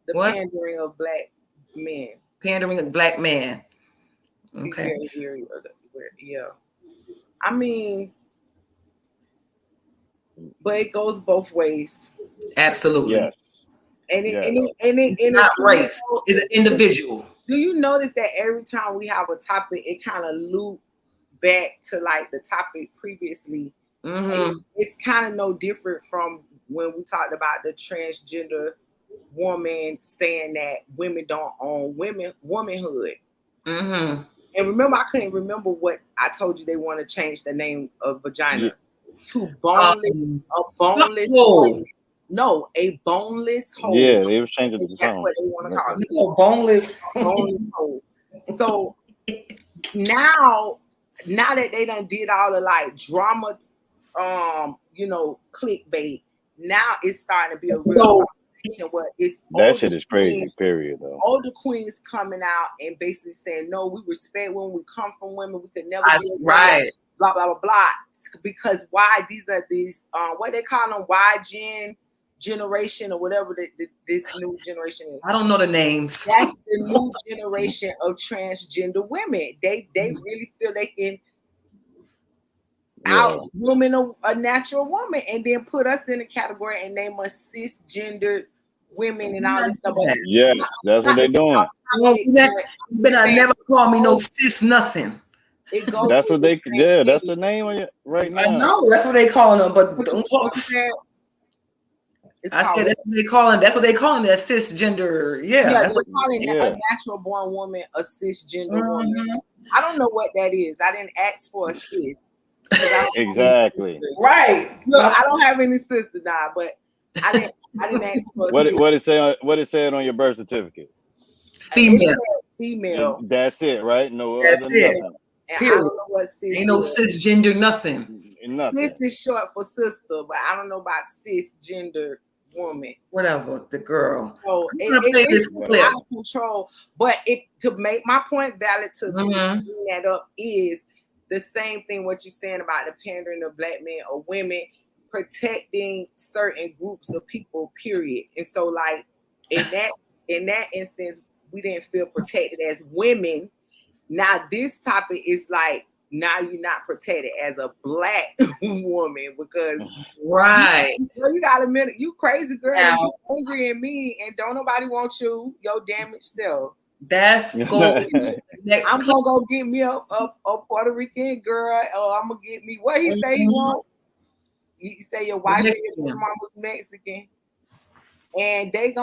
of black men. Pandering of black men." Okay. Be very wary of yeah. I mean, but it goes both ways. Absolutely. Yes. And it's not race. It's an individual. Do you notice that every time we have a topic, it kind of loop back to like the topic previously? Mm-hmm. It's kind of no different from when we talked about the transgender woman saying that women don't own womanhood. Mm-hmm. And remember, I couldn't remember what I told you. They want to change the name of vagina to boneless, a boneless hole. No, a boneless hole. Yeah, they was changing the That's what they want to call it. No, boneless hole. So now that they done did all the like drama, clickbait. Now it's starting to be a real conversation where it's that shit is crazy. Queens, period, though. Older queens coming out and basically saying, "No, we respect women. We come from women. We could never be right." Blah blah blah blah. Because why these are what they call them Y generation or whatever this new generation is. I don't know the names. That's the new generation of transgender women. They really feel they can out woman a natural woman and then put us in a category and name us cisgendered women and all this stuff. Yes, that's what they're doing. You better never call me no cis nothing. That's what they that's the name of it right now. I know that's what they calling them, but don't call. I said that's what they calling. That's what they calling that cisgender. Yeah, they're calling a natural born woman a cisgender woman. I don't know what that is. I didn't ask for a cis. Exactly. Right. Look, I don't have any sisters now, but I didn't ask for a cis. What it said on your birth certificate? Female. And that's it, right? No that's other it. nothing. And I don't know what cis ain't no cisgender nothing. Cis is short for sister, but I don't know about cisgender woman. Whatever, the girl. So it's out of control. But to make my point valid to bring that up is the same thing what you're saying about the pandering of black men or women protecting certain groups of people, period. And so like in that instance, we didn't feel protected as women. Now this topic is like now you're not protected as a black woman because right. you got a minute. You crazy girl, Now, you angry and mean, and don't nobody want you. Your damaged self. that's goes to the next. I'm gonna go get me a Puerto Rican girl, or I'm gonna get me what he say he want. He say your wife and your mom was Mexican, and they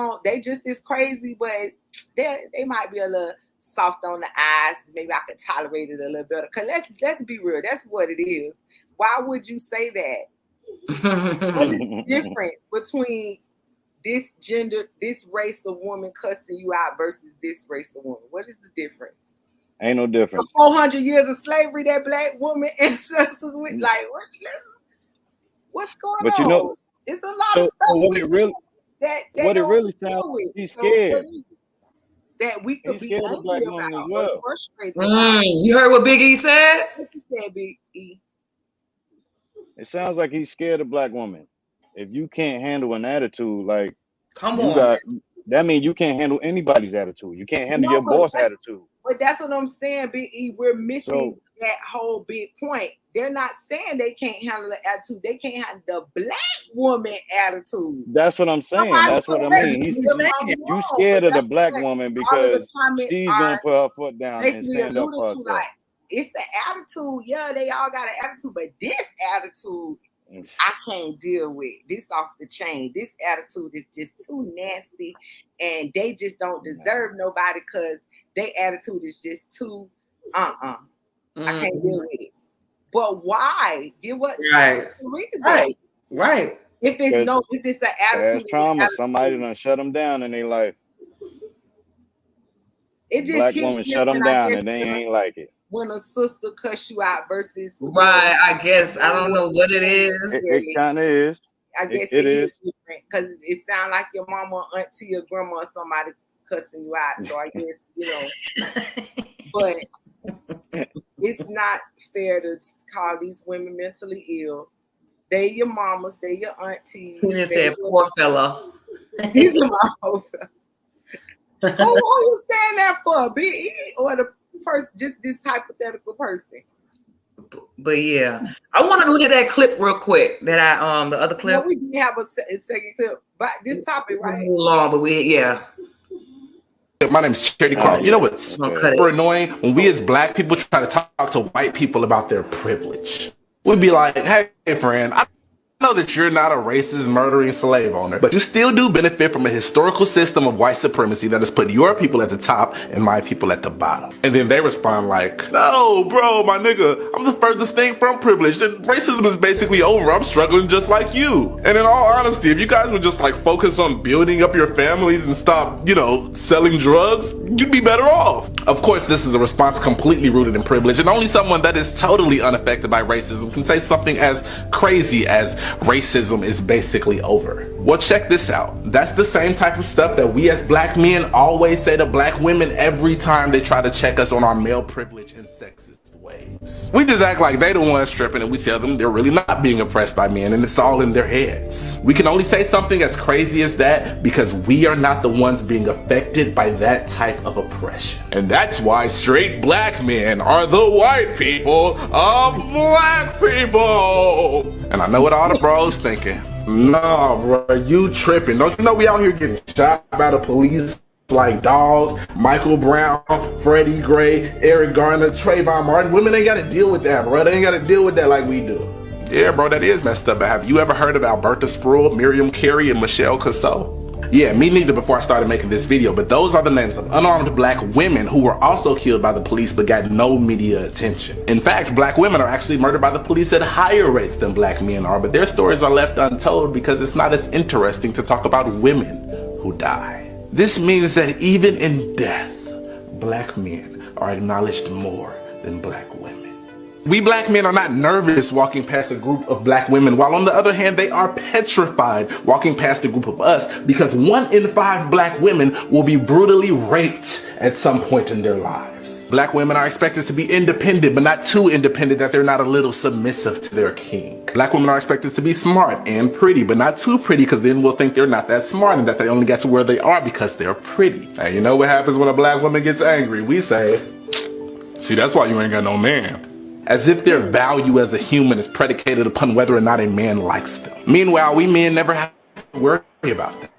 just as crazy, but they might be a little soft on the eyes. Maybe I could tolerate it a little better. Cause let's be real, that's what it is. Why would you say that? What is the difference between this gender, this race of woman cussing you out versus this race of woman? What is the difference? Ain't no difference. 400 years of slavery that black woman ancestors with, like what's going on? You know, it's a lot of stuff. What it really sounds like, he's scared. That we could be angry black about, woman as well. frustrated about. You heard what Big E said? What you said, Big E? It sounds like he's scared of black women. If you can't handle an attitude, like come on, that means you can't handle anybody's attitude. You can't handle your boss' attitude. But that's what I'm saying, Big E. We're missing that whole big point. They're not saying they can't handle the attitude. They can't handle the black woman attitude. That's what I'm saying. That's what I mean. You scared of the black woman because she's gonna put her foot down and stand up for herself. Like, it's the attitude. Yeah, they all got an attitude, but this attitude I can't deal with. This off the chain. This attitude is just too nasty, and they just don't deserve nobody because their attitude is just too I can't deal with it. But why? Give what the reason? Right. If it's an attitude, trauma. Somebody done shut them down in their life. It just black woman shut them down, and they ain't like it. When a sister cuss you out versus I guess I don't know what it is. It kind of is. I guess it is different because it sounds like your mama, auntie, your grandma, or somebody cussing you out. So I guess but it's not fair to call these women mentally ill. They your mamas, they your aunties. He just said poor fella. He's a poor fella. Who you saying that for? B or the person, just this hypothetical person? But yeah, I want to look at that clip real quick. That the other clip. No, we did have a second clip, but this topic right long, but My name's Charity Clark. You know what's super annoying? When we as black people try to talk to white people about their privilege. We'd be like, hey, friend, I know that you're not a racist, murdering slave owner, but you still do benefit from a historical system of white supremacy that has put your people at the top and my people at the bottom. And then they respond like, no, bro, my nigga, I'm the furthest thing from privilege. And racism is basically over. I'm struggling just like you. And in all honesty, if you guys would just like focus on building up your families and stop, selling drugs, you'd be better off. Of course, this is a response completely rooted in privilege, and only someone that is totally unaffected by racism can say something as crazy as racism is basically over. Well, check this out. That's the same type of stuff that we as black men always say to black women every time they try to check us on our male privilege and sexist ways. We just act like they the ones tripping, and we tell them they're really not being oppressed by men, and it's all in their heads. We can only say something as crazy as that because we are not the ones being affected by that type of oppression. And that's why straight black men are the white people of black people. And I know what all the bros thinking. Nah, bro, you tripping. Don't you know we out here getting shot by the police like dogs? Michael Brown, Freddie Gray, Eric Garner, Trayvon Martin. Women ain't got to deal with that, bro. They ain't got to deal with that like we do. Yeah, bro, that is messed up. But have you ever heard of Alberta Spruill, Miriam Carey, and Michelle Cassell? Yeah, me neither before I started making this video, but those are the names of unarmed black women who were also killed by the police but got no media attention. In fact, black women are actually murdered by the police at higher rates than black men are, but their stories are left untold because it's not as interesting to talk about women who die. This means that even in death, black men are acknowledged more than black women. We black men are not nervous walking past a group of black women, while on the other hand, they are petrified walking past a group of us because 1 in 5 black women will be brutally raped at some point in their lives. Black women are expected to be independent, but not too independent that they're not a little submissive to their king. Black women are expected to be smart and pretty, but not too pretty because then we'll think they're not that smart and that they only get to where they are because they're pretty. And you know what happens when a black woman gets angry? We say, see, that's why you ain't got no man. as if their value as a human is predicated upon whether or not a man likes them. Meanwhile, we men never have to worry about that.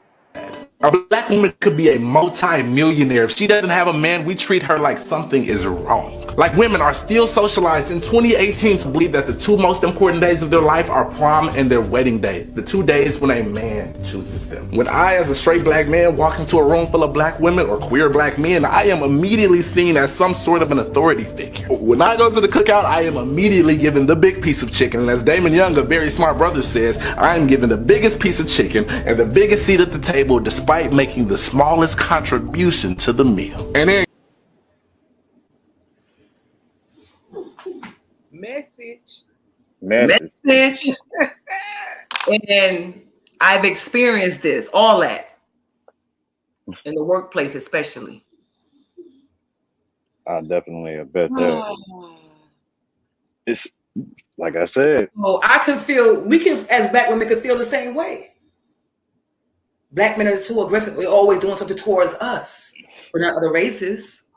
A black woman could be a multi-millionaire. If she doesn't have a man, we treat her like something is wrong. Like women are still socialized in 2018 to believe that the two most important days of their life are prom and their wedding day. The 2 days when a man chooses them. When I, as a straight black man, walk into a room full of black women or queer black men, I am immediately seen as some sort of an authority figure. When I go to the cookout, I am immediately given the big piece of chicken. And as Damon Young, a very smart brother, says, I am given the biggest piece of chicken and the biggest seat at the table despite making the smallest contribution to the meal. And then message. And I've experienced this, all that, in the workplace especially. I definitely bet that. It's like I said. Well, I can feel, we can, as black women, can feel the same way. Black men are too aggressive. We're always doing something towards us. We're not other races.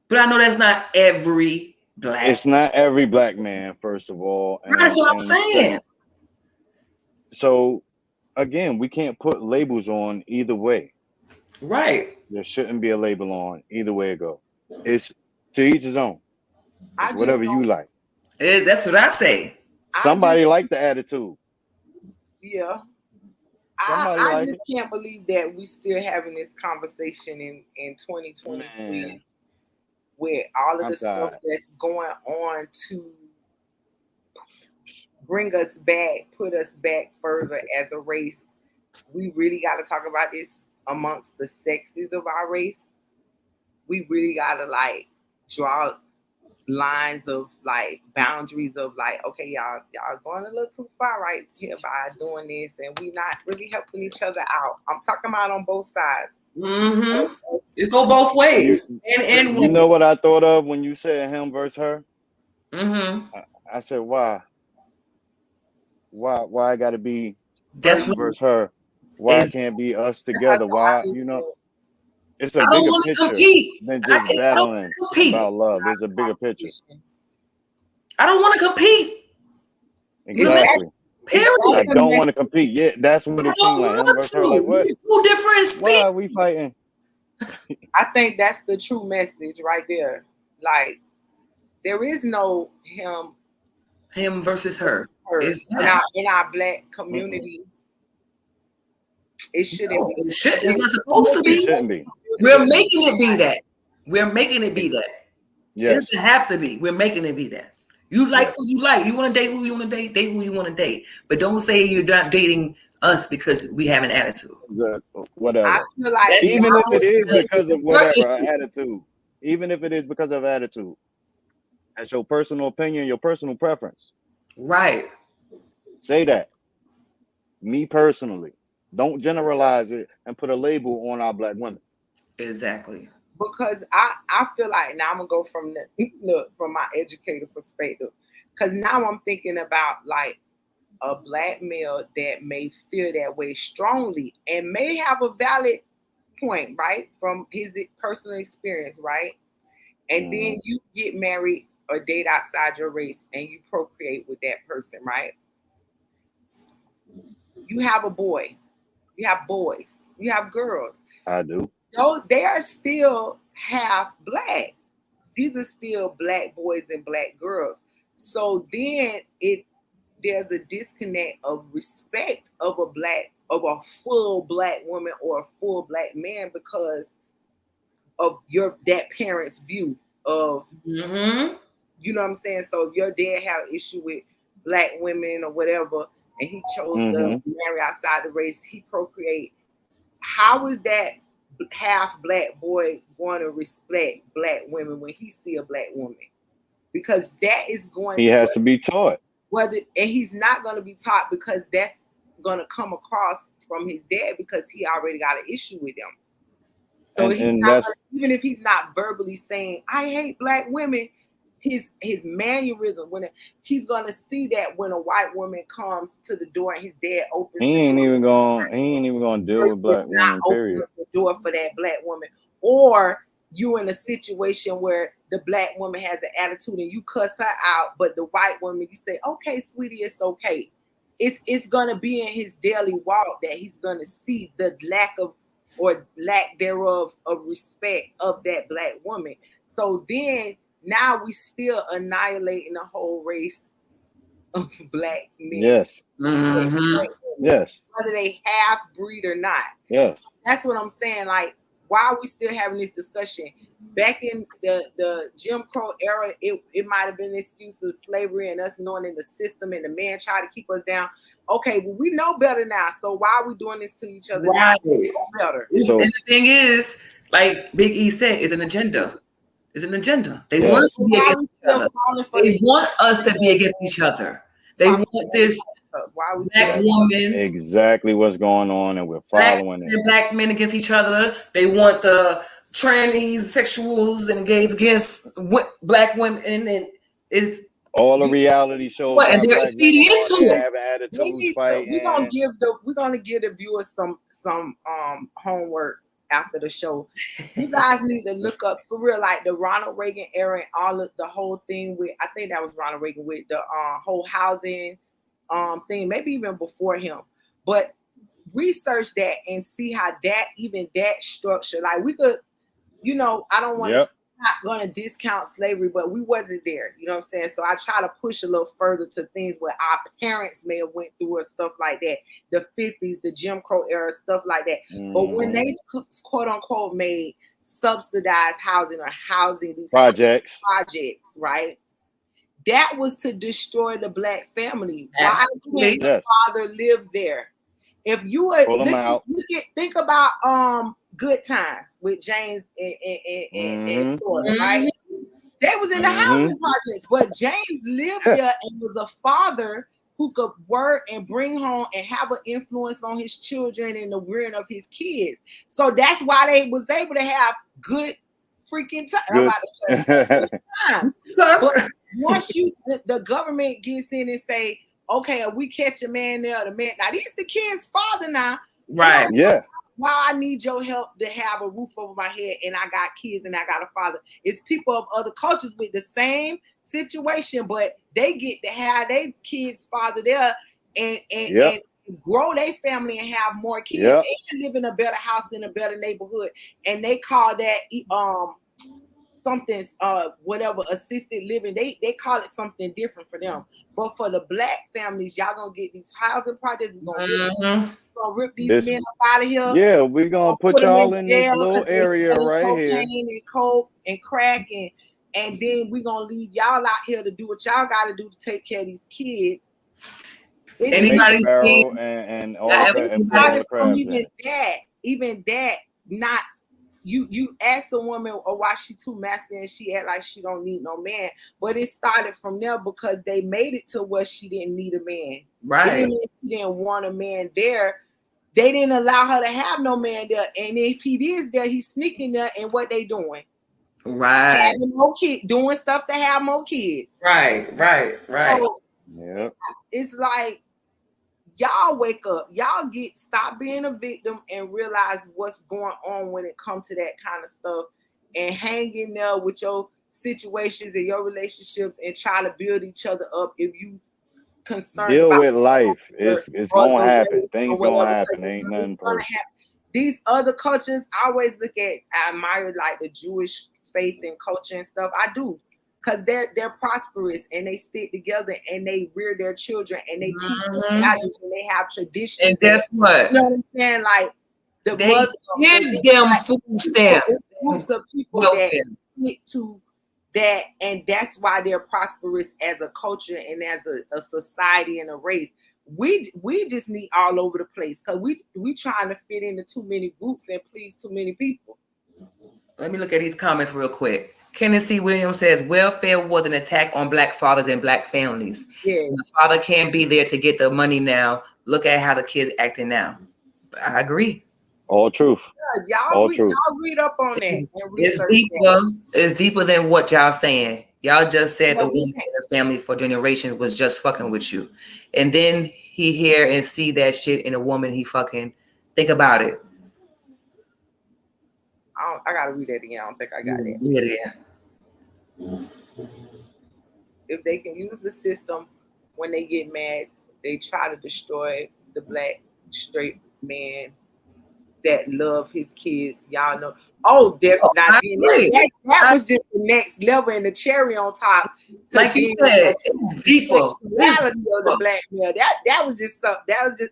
But I know that's not every black. It's not every black man, first of all. That's what I'm saying. So, again, we can't put labels on either way. Right. There shouldn't be a label on either way it go. It's to each his own. It's whatever you like. That's what I say. Somebody like the attitude. Yeah. I just can't believe that we still having this conversation in 2023 with all of the stuff that's going on to bring us back, put us back further as a race. We really got to talk about this amongst the sexes of our race. We really got to like draw lines of like boundaries of like, okay, y'all going a little too far right here by doing this, and we not really helping each other out. I'm talking about on both sides. Mm-hmm. It go both ways. And you know what I thought of when you said him versus her? Mm-hmm. I said, why I got to be him versus her? Why it can't be us together? Why, you know? It's a bigger picture than just battling about love. There's a bigger picture. I don't want to compete. Exactly. Period. I don't want to compete. Yeah, that's what it seemed like. Him versus her, like what? Two different species. Why are we fighting? I think that's the true message right there. Like, there is no him versus her. In our black community. It shouldn't be. It's not supposed to be. It shouldn't be. We're making it be that. We're making it be that. Yes. It doesn't have to be. We're making it be that. You like who you like. You want to date who you want to date. Date who you want to date. But don't say you're not dating us because we have an attitude. Whatever. I feel like even if it is because of whatever attitude. Even if it is because of attitude. That's your personal opinion, your personal preference. Right. Say that. Me personally. Don't generalize it and put a label on our black women. Exactly. Because I feel like now I'm gonna go from from my educator perspective. Because now I'm thinking about like a black male that may feel that way strongly and may have a valid point, right? From his personal experience, right? And then you get married or date outside your race and you procreate with that person, right? You have a boy. You have boys. You have girls. I do. No, they are still half black. These are still black boys and black girls. So then there's a disconnect of respect of a full black woman or a full black man because of that parent's view of you know what I'm saying? So if your dad had an issue with black women or whatever, and he chose to marry outside the race, he procreate. How is that half black boy going to respect black women when he see a black woman? Because that is going he has to be taught. And he's not going to be taught because that's going to come across from his dad because he already got an issue with them. So even if he's not verbally saying, I hate black women, his mannerism, when he's gonna see that when a white woman comes to the door and his dad opens he ain't even gonna deal with black women, period. The door for that black woman, or you in a situation where the black woman has an attitude and you cuss her out, but the white woman, you say, okay, sweetie, it's okay. It's gonna be in his daily walk that he's gonna see the lack of or lack thereof of respect of that black woman. So then now we still annihilating the whole race of black men. Yes. Mm-hmm. Yes. Whether they half breed or not. Yes. So that's what I'm saying. Like, why are we still having this discussion? Back in the Jim Crow era, it might have been an excuse of slavery and us knowing in the system and the man tried to keep us down. Okay, well, we know better now. So why are we doing this to each other? Right. Better. So, and the thing is, like Big E said, it's an agenda. It's an agenda. They want us to be against each other. They want us to be against each other. They want this black woman. Exactly what's going on, and we're following it. Black men against each other. They want the trannies, sexuals, and gays against black women, and it's all the reality shows. And they're feeding into it. We're gonna give the viewers some homework after the show. You guys need to look up for real, like the Ronald Reagan era and all of the whole thing with, I think that was Ronald Reagan with the whole housing thing, maybe even before him. But research that and see how that structure, like we could, I don't want to. Not going to discount slavery, but we wasn't there. You know what I'm saying? So I try to push a little further to things where our parents may have went through or stuff like that. The 50s, the Jim Crow era, stuff like that. But when they quote unquote made subsidized housing or housing these projects, right? That was to destroy the black family. Absolutely. Why can't the father live there? If you would think about Good Times with James and Florida, right? They was in the housing projects, but James lived there and was a father who could work and bring home and have an influence on his children and the rearing of his kids. So that's why they was able to have good freaking times. But once the government gets in and say, okay, if we catch a man there, the man now these the kid's father now. Right. Yeah. Why I need your help to have a roof over my head and I got kids and I got a father. It's people of other cultures with the same situation, but they get to have their kids' father there and grow their family and have more kids and live in a better house in a better neighborhood. And they call that something whatever assisted living. They call it something different for them. But for the black families, y'all gonna get these housing projects. We're gonna rip these men up out of here. Yeah, we're gonna put y'all in this little area right here. And coke and crack and then we're gonna leave y'all out here to do what y'all gotta do to take care of these kids. Anybody's seen and all that. Even that, not you ask the woman or why she too masculine and she act like she don't need no man, but it started from there because they made it to where she didn't need a man. Right. Even if she didn't want a man there, they didn't allow her to have no man there. And if he is there, he's sneaking there. And what they doing? Right. Having more kids, doing stuff to have more kids. Right. So, yeah. It's like y'all wake up, y'all stop being a victim and realize what's going on when it comes to that kind of stuff, and hang in there with your situations and your relationships and try to build each other up. If you concerned deal about with life, it's gonna happen. Things gonna happen. Ain't nothing perfect. These other cultures, I always I admire like the Jewish faith and culture and stuff. I do. Because they're prosperous and they stick together and they rear their children and they teach them values and they have traditions. And guess what? You know what I'm saying? Like they give them food stamps. Groups of people that stick to that, and that's why they're prosperous as a culture and as a society and a race. We just need all over the place because we trying to fit into too many groups and please too many people. Let me look at these comments real quick. Kenneth C. Williams says, welfare was an attack on black fathers and black families. Yes. The father can't be there to get the money now. Look at how the kids acting now. I agree. All truth. Yeah, y'all read up on that. It's deeper than what y'all saying. Y'all just said the woman in the family for generations was just fucking with you. And then he hear and see that shit in a woman he fucking think about it. I gotta read that again. I don't think I got it. Yeah. If they can use the system when they get mad, they try to destroy the black straight man that love his kids. Y'all know. Oh, definitely. That was just the next level and the cherry on top. Like you said, deeper. Reality of the black male. That was just a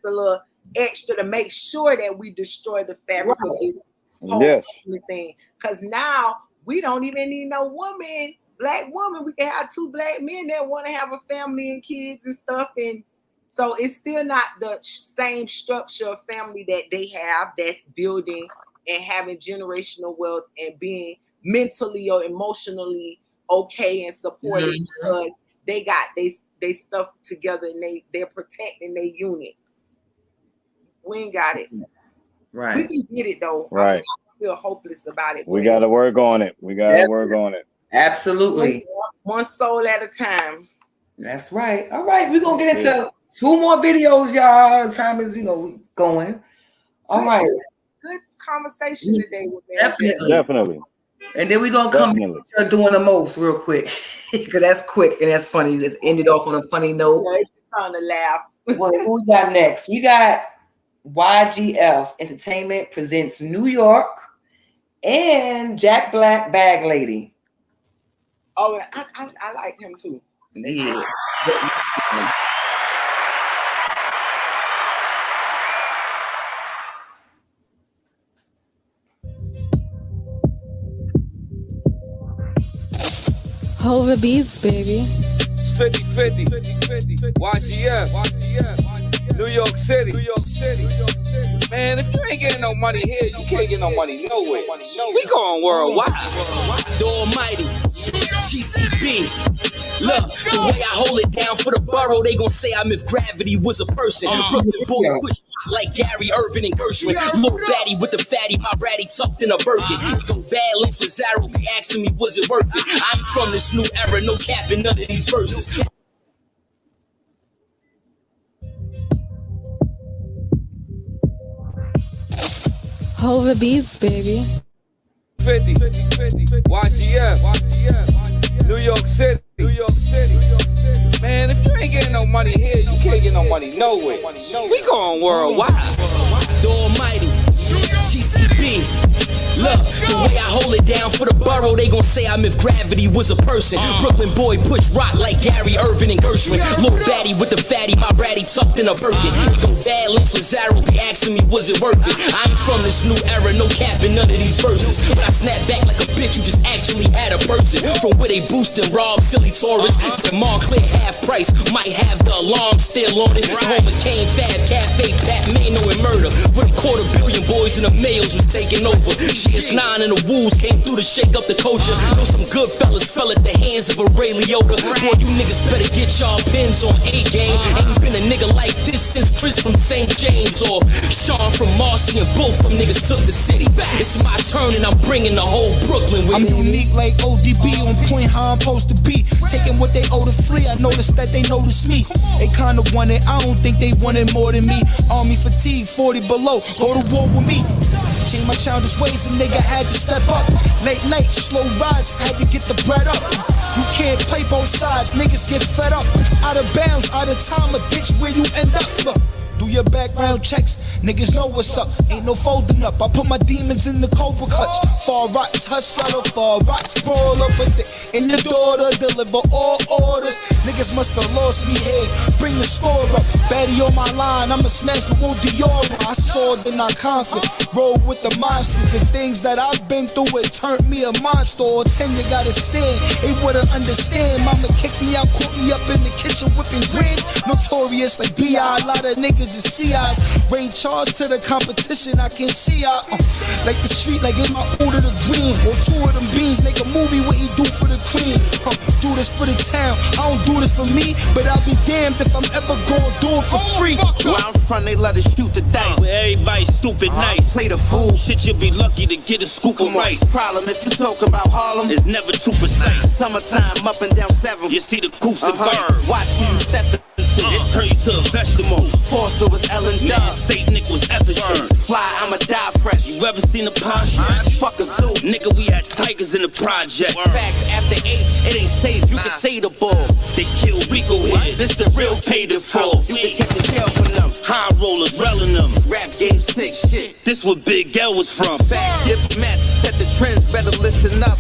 little extra to make sure that we destroy the fabric of this whole thing. Because now we don't even need no woman, black woman. We can have two black men that want to have a family and kids and stuff. And so it's still not the same structure of family that they have that's building and having generational wealth and being mentally or emotionally okay and supported because they got they stuff together and they're protecting their unit. We ain't got it. Right. We can get it though. Right. I feel hopeless about it. We got to work on it. Absolutely. One soul at a time. That's right. All right. We're going to get into 2 more videos, y'all. Time is, going. All right. Good conversation today with me. Definitely. And then we're going to come to doing the most real quick. Because that's quick and that's funny. Let's end it off on a funny note. Yeah, it's time to laugh. Well, who we got next? We got YGF Entertainment presents New York and Jack Black Bag Lady. Oh, I like him too. Yeah. Hova Beats, baby. 50-50. YGF. New York City. Man, if you ain't getting no money here, you can't get no money nowhere. We going worldwide. The Almighty, GCB. Look, the way I hold it down for the borough, they gon' say I'm if gravity was a person. Brooklyn boy, push like Gary Irvin and Gershwin. Little batty with the fatty, my ratty tucked in a Birkin. Go bad links to Zaro, be asking me, was it worth it? I'm from this new era, no cap in none of these verses. Hova Beats, baby. 50. YGF. New York City. Man, if you ain't getting no money here, you can't get no money nowhere. We going worldwide. The Almighty, GCB. Look, the way I hold it down for the borough, they gon' say I'm if gravity was a person. Brooklyn boy, push rock like Gary Irvin and Gershwin. Little batty with the fatty, my ratty tucked in a Birkin. Go bad links for Zaro, be asking me, was it worth it? I'm from this new era, no cap in none of these verses. When I snap back like a bitch, you just actually had a person. From where they boost and rob silly tourists. The Montclair half price, might have the alarm still on it. The home of Kane, Fab, Cafe, Batman, and murder. With them $250 million boys and the males was taking over. GS9 and the wolves came through to shake up the culture. Know some good fellas fell at the hands of a Ray Liotta. Boy, you niggas better get y'all pins on A-game. Ain't been a nigga like this since Chris from St. James or Sean from Marcy, and both them niggas took the city. It's my turn and I'm bringing the whole Brooklyn with me. I'm unique like ODB, on point how I'm supposed to be. Taking what they owe to flee, I noticed that they noticed me. They kinda want it, I don't think they wanted more than me. Army fatigue, 40 below, go to war with me. Change my childish ways, a nigga had to step up. Late nights, slow rides, had to get the bread up. You can't play both sides, niggas get fed up. Out of bounds, out of time, a bitch, where you end up. Look, do your background checks, niggas know what's up. Ain't no folding up, I put my demons in the cobra clutch. Far rocks, hustler, far rocks, brawl up with it. In the door to deliver all orders. Niggas must have lost me here, bring the score up. Batty on my line, I'ma smash the wood Dior. I saw, then I conquered. Roll with the monsters, the things that I've been through, it turned me a monster. Or 10, you gotta stand, they wouldn't understand. Mama kicked me out, caught me up in the kitchen whipping grams. Notorious like B.I., a lot of niggas is CIs. Rain charge to the competition, I can see I like the street, like in my order the green. Or 2 of them beans, make a movie, what you do for the cream. Do this for the town, I don't do this for me, but I'll be damned if I'm ever gonna do it for free. Where I'm from, they let us shoot the dice. Where everybody stupid nice. Play the fool, shit, you'll be lucky to get a scoop of rice. Problem if you talk about Harlem, it's never too precise. Summertime up and down 7th, you see the coops and birds. Watch you step into shit, it turned you to a vegetable. Forster was Ellen Dub. Saint Nick was F shit. Fly, I'ma die fresh. You ever seen a Porsche? Fuck a zoo. Nigga, we had tigers in the project. Facts after 8, it ain't safe. You can say the bull. They kill Rico here. This the real paid in full. You can catch a shell from them. High rollers relling them. Rap game 6 shit. This what Big L was from. Facts, diplomats, set the trends, better listen up.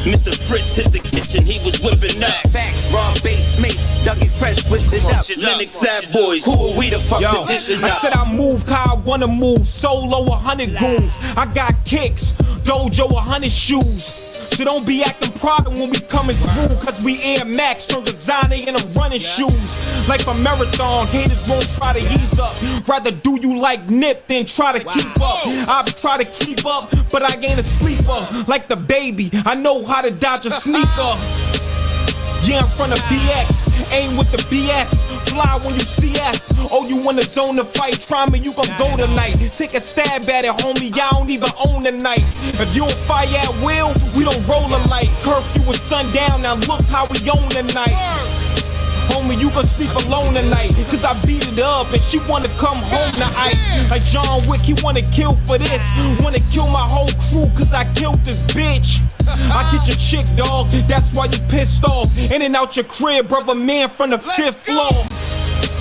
Mr. Fritz hit the kitchen, he was whipping up. Facts, raw bass, mace, Dougie Fresh, switched it up. Linux Sad Boys, who are we to fuck tradition I up? said I move how I wanna move, solo 100 goons. I got kicks, dojo 100 shoes. So don't be acting proud when we coming through, cause we Air Max, turn designer into running shoes. Like a marathon, haters won't try to ease up. Rather do you like Nip than try to keep up. I try to keep up, but I ain't a sleeper. Like the baby, I know how to dodge a sneaker. Yeah, in front of BX, aim with the BS. Fly when you see us. Oh, you in the zone to fight, try me, you gon' go tonight. Take a stab at it, homie, I don't even own the night. If you don't fire at will, we don't roll a light. Curfew is sundown, now look how we own the night. Homie, you gon' sleep alone tonight, cause I beat it up and she wanna come home tonight. Like John Wick, he wanna kill for this. Wanna kill my whole crew cause I killed this bitch. I get your chick, dog, that's why you pissed off. In and out your crib, brother man from the 5th floor.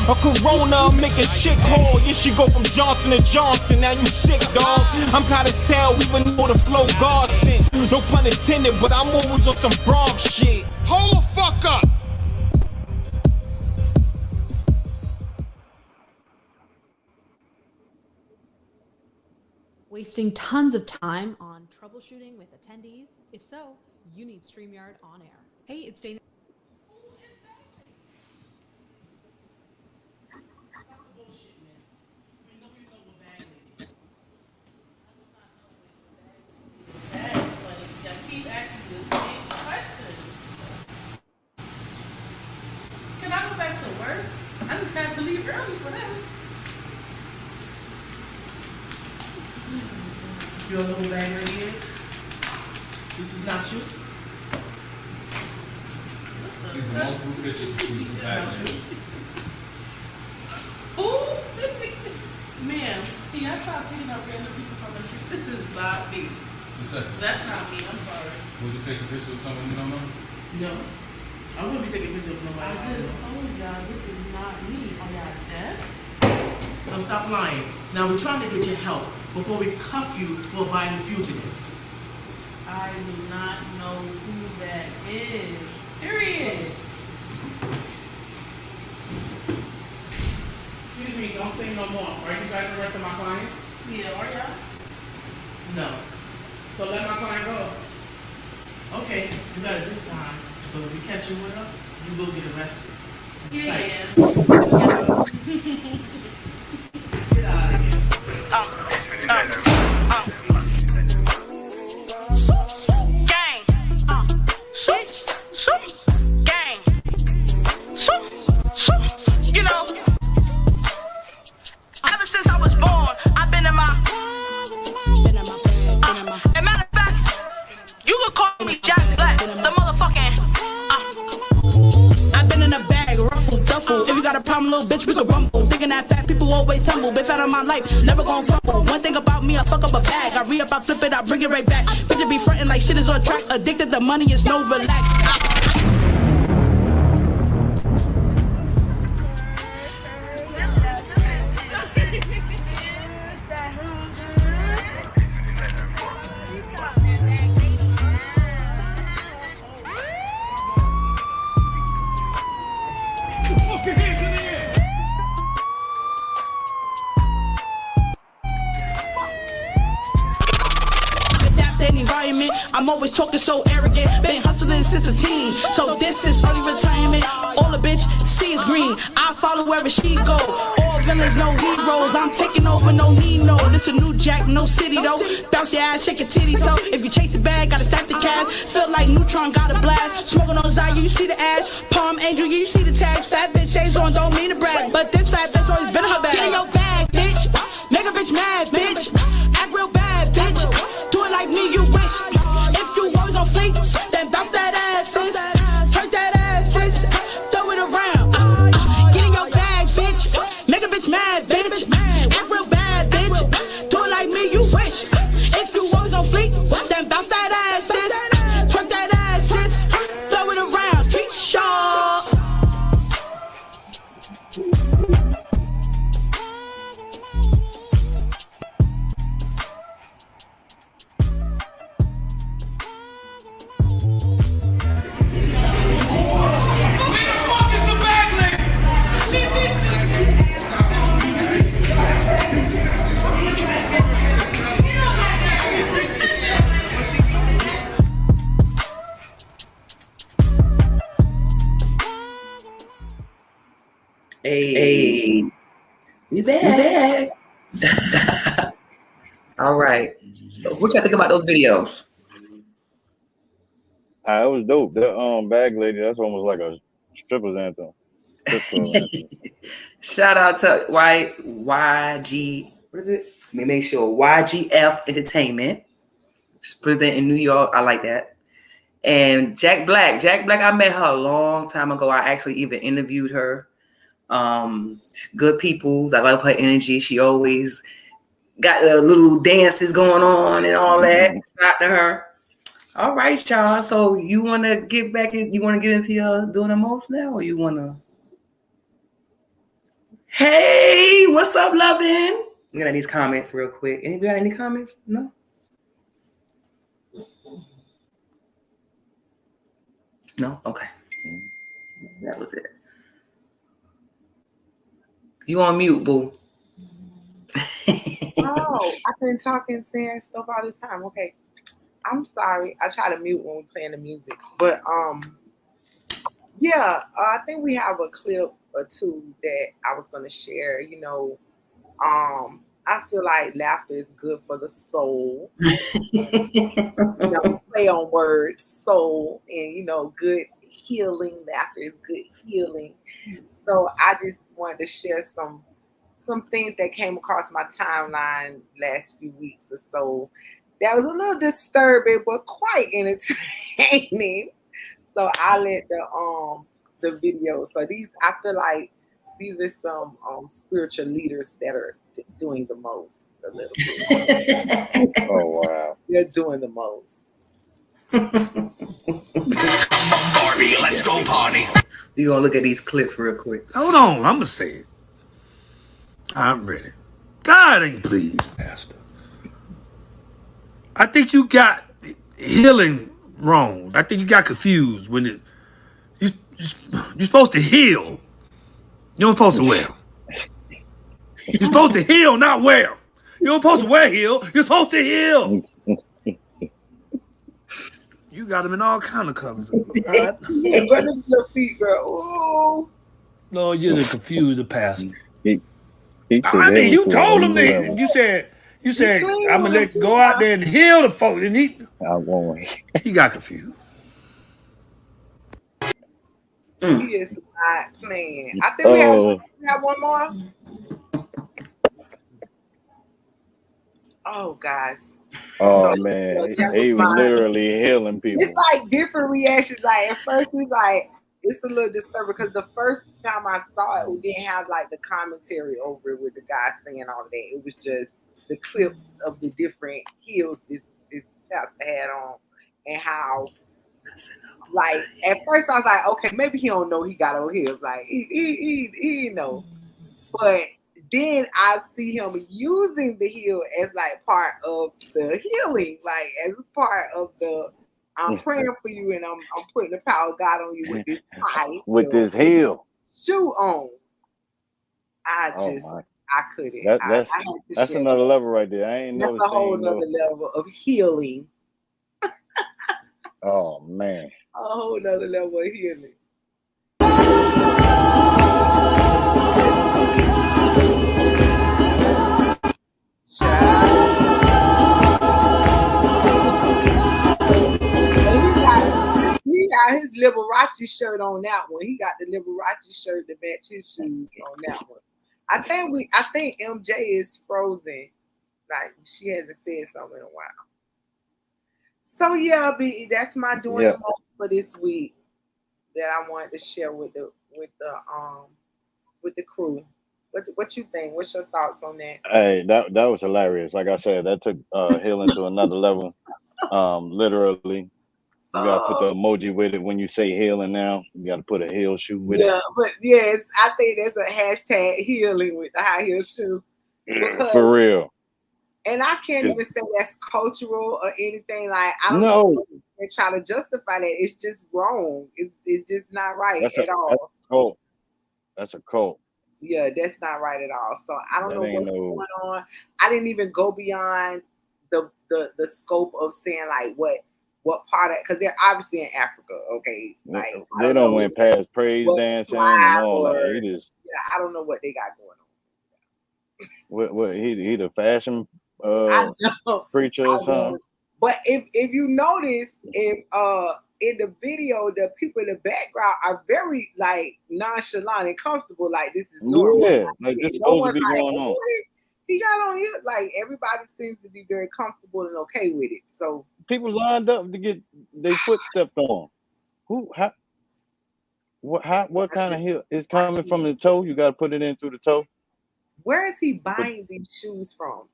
A Corona, make a chick call. Yeah, she go from Johnson to Johnson, now you sick, dog. I'm kinda sad, even though the flow God sent. No pun intended, but I'm always on some Bronx shit. Hold the fuck up. Wasting tons of time on troubleshooting with attendees? If so, you need StreamYard on air. Hey, it's Dana. Can I go back to work? I just had to leave early for that. You don't know who Bag Lady is? This is not you? These are multiple pictures between the Bag Lady. Who? Ma'am, can y'all stop picking up random people from the street? This is not me. That's not me, I'm sorry. Would you take a picture of someone you don't know? No. I wouldn't be taking pictures of nobody. I just told y'all this is not me. Are y'all deaf? No, stop lying. Now we're trying to get your help before we cuff you for buying a fugitive. I do not know who that is. Period. Excuse me, don't say no more. Are you guys arresting my client? Yeah, are y'all? No. So let my client go. Okay, you got it this time. But if we catch you with her, you will get arrested. Yeah. Get out of here. You know, ever since I was born, I've been in my and matter of fact, you could call me Jack Black, the motherfucking I've been in a bag, ruffle, duffel. If you got a problem, little bitch, we can rumble. Thinking that fat people always tumble. Been fat on my life, never gon' fumble. One thing about me, I fuck up a bag. I re-up, I flip it, I bring it right back. Bitch, be frontin' like shit is on track. Addicted to money, is no relax. I'm always talking so arrogant, been hustling since a teen. So this is early retirement. All the bitch see is green. I follow wherever she go. All villains, no heroes. I'm taking over, no need no. This a new jack, no city though. Bounce your ass, shake your titty. So if you chase a bag, gotta stack the cash. Feel like Neutron, got a blast. Smoking on Zaya, you see the ash. Palm Angel, yeah, you see the tags. Fat bitch shades on, don't mean to brag, but this fat bitch always been in her bag. Get in your bag, bitch. Make a bitch mad, bitch. Act real bad, bitch. Do it like me, you wish. If you always on fleek, then bounce that ass, sis. Turn that ass, sis. Throw it around. Get in your bag. Hey, we back. All right. So, what y'all think about those videos? It was dope. That bag lady, that's almost like a stripper's anthem. Strip club anthem. Shout out to YG. What is it? Let me make sure. YGF Entertainment. President in New York. I like that. And Jack Black. I met her a long time ago. I actually even interviewed her. Good peoples. I love her energy. She always got the little dances going on and all that. Shout out to her. All right, y'all. So you want to get back in? You want to get into your doing the most now, or you want to? Hey, what's up, lovin'? I'm gonna these comments real quick. Anybody got any comments? No. No. Okay. That was it. You on mute, boo? Oh, I've been talking, saying stuff all this time. Okay. I'm sorry. I try to mute when we're playing the music. But yeah, I think we have a clip or two that I was gonna share. You know, I feel like laughter is good for the soul. Play on words, soul, and good healing. Laughter is good healing. So I just wanted to share some things that came across my timeline last few weeks or so. That was a little disturbing, but quite entertaining. So I let the video. So I feel like these are some spiritual leaders that are doing the most a little bit. Oh wow! They're doing the most. Barbie, let's go party. We gonna look at these clips real quick. Hold on, I'm gonna say it. I'm ready. God ain't pleased, Pastor. I think you got healing wrong. I think you got confused when you're supposed to heal. You're supposed to wear. You're supposed to heal, not wear. You're supposed to wear heal. You're supposed to heal. You got them in all kind of colors. Yeah, but it's your feet, girl. Oh. Lord, you're the confused pastor. I mean, you told him that. You said, I'm gonna let go out there and heal the folks. And I won't. He got confused. He is not playing. I think we have one more. Oh, guys. Oh man, he was literally healing people. It's like different reactions. Like at first, it's a little disturbing because the first time I saw it, we didn't have like the commentary over it with the guy saying all that. It was just the clips of the different heels this pastor had on, and how, like, at first I was like, okay, maybe he don't know he got on heels. Like he know, but then I see him using the heel as like part of the healing, like as part of the I'm praying for you and I'm putting the power of God on you with this high with this heel shoe on. I couldn't. That's another level right there. I ain't never seen. That's a whole other level of healing. Oh man. A whole other level of healing. He got his Liberace shirt on that one. He got the Liberace shirt to match his shoes on that one. I think MJ is frozen. Like she hasn't said something in a while. So yeah, that's my doing the most for this week that I wanted to share with the crew. What you think? What's your thoughts on that? Hey, that was hilarious. Like I said, that took healing to another level. Literally. You gotta put the emoji with it when you say healing now. You gotta put a heel shoe with it. Yeah, but yes, I think there's a hashtag healing with the high heel shoe. For real. And I can't even say that's cultural or anything. Like I don't know and try to justify that. It's just wrong. It's just not right at all. That's a cult. Yeah, that's not right at all. So I don't know what's going on. I didn't even go beyond the scope of saying like what part of, because they're obviously in Africa, okay? Like they don't went past praise dancing and all that. I don't know what they got going on. What he the fashion I know, preacher or something? But if you notice in the video, the people in the background are very like nonchalant and comfortable, like this is normal. Yeah, like this supposed to be going on. He got on here, like everybody seems to be very comfortable and okay with it. So people lined up to get their foot stepped on. What kind of heel is coming from the toe? You got to put it in through the toe. Where is he buying these shoes from?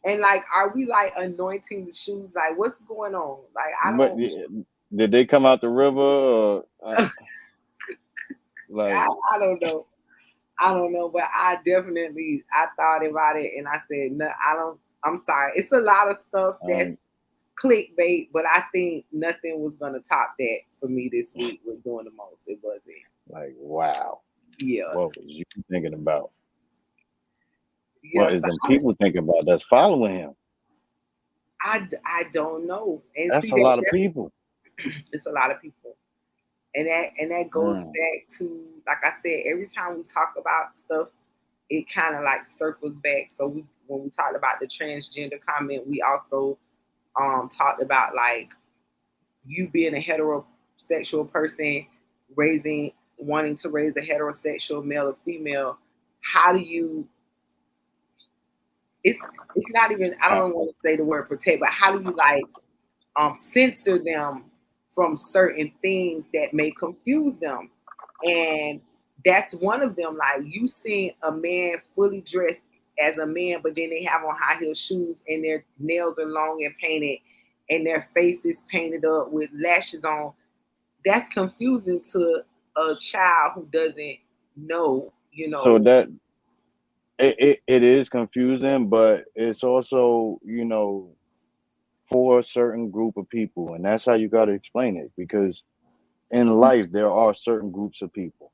And like, are we like anointing the shoes? Like, what's going on? Like, I don't. Did they come out the river? Or, like, I don't know. I don't know, but I thought about it and I said, no, I'm sorry. It's a lot of stuff that's clickbait, but I think nothing was gonna top that for me this week with doing the most. It wasn't. Like, wow. Yeah. What was you thinking about? Yeah, what is them people thinking about that's following him? I don't know. And that's a lot of people. It's a lot of people. And that goes back to, like I said, every time we talk about stuff, it kind of like circles back. So when we talked about the transgender comment, we also talked about like you being a heterosexual person wanting to raise a heterosexual male or female. How do you? It's not even. I don't want to say the word protect, but how do you like censor them from certain things that may confuse them? And that's one of them. Like you seen a man fully dressed as a man, but then they have on high heel shoes and their nails are long and painted and their face is painted up with lashes on. That's confusing to a child who doesn't know, you know. So that it is confusing, but it's also, you know, for a certain group of people, and that's how you got to explain it, because in life there are certain groups of people.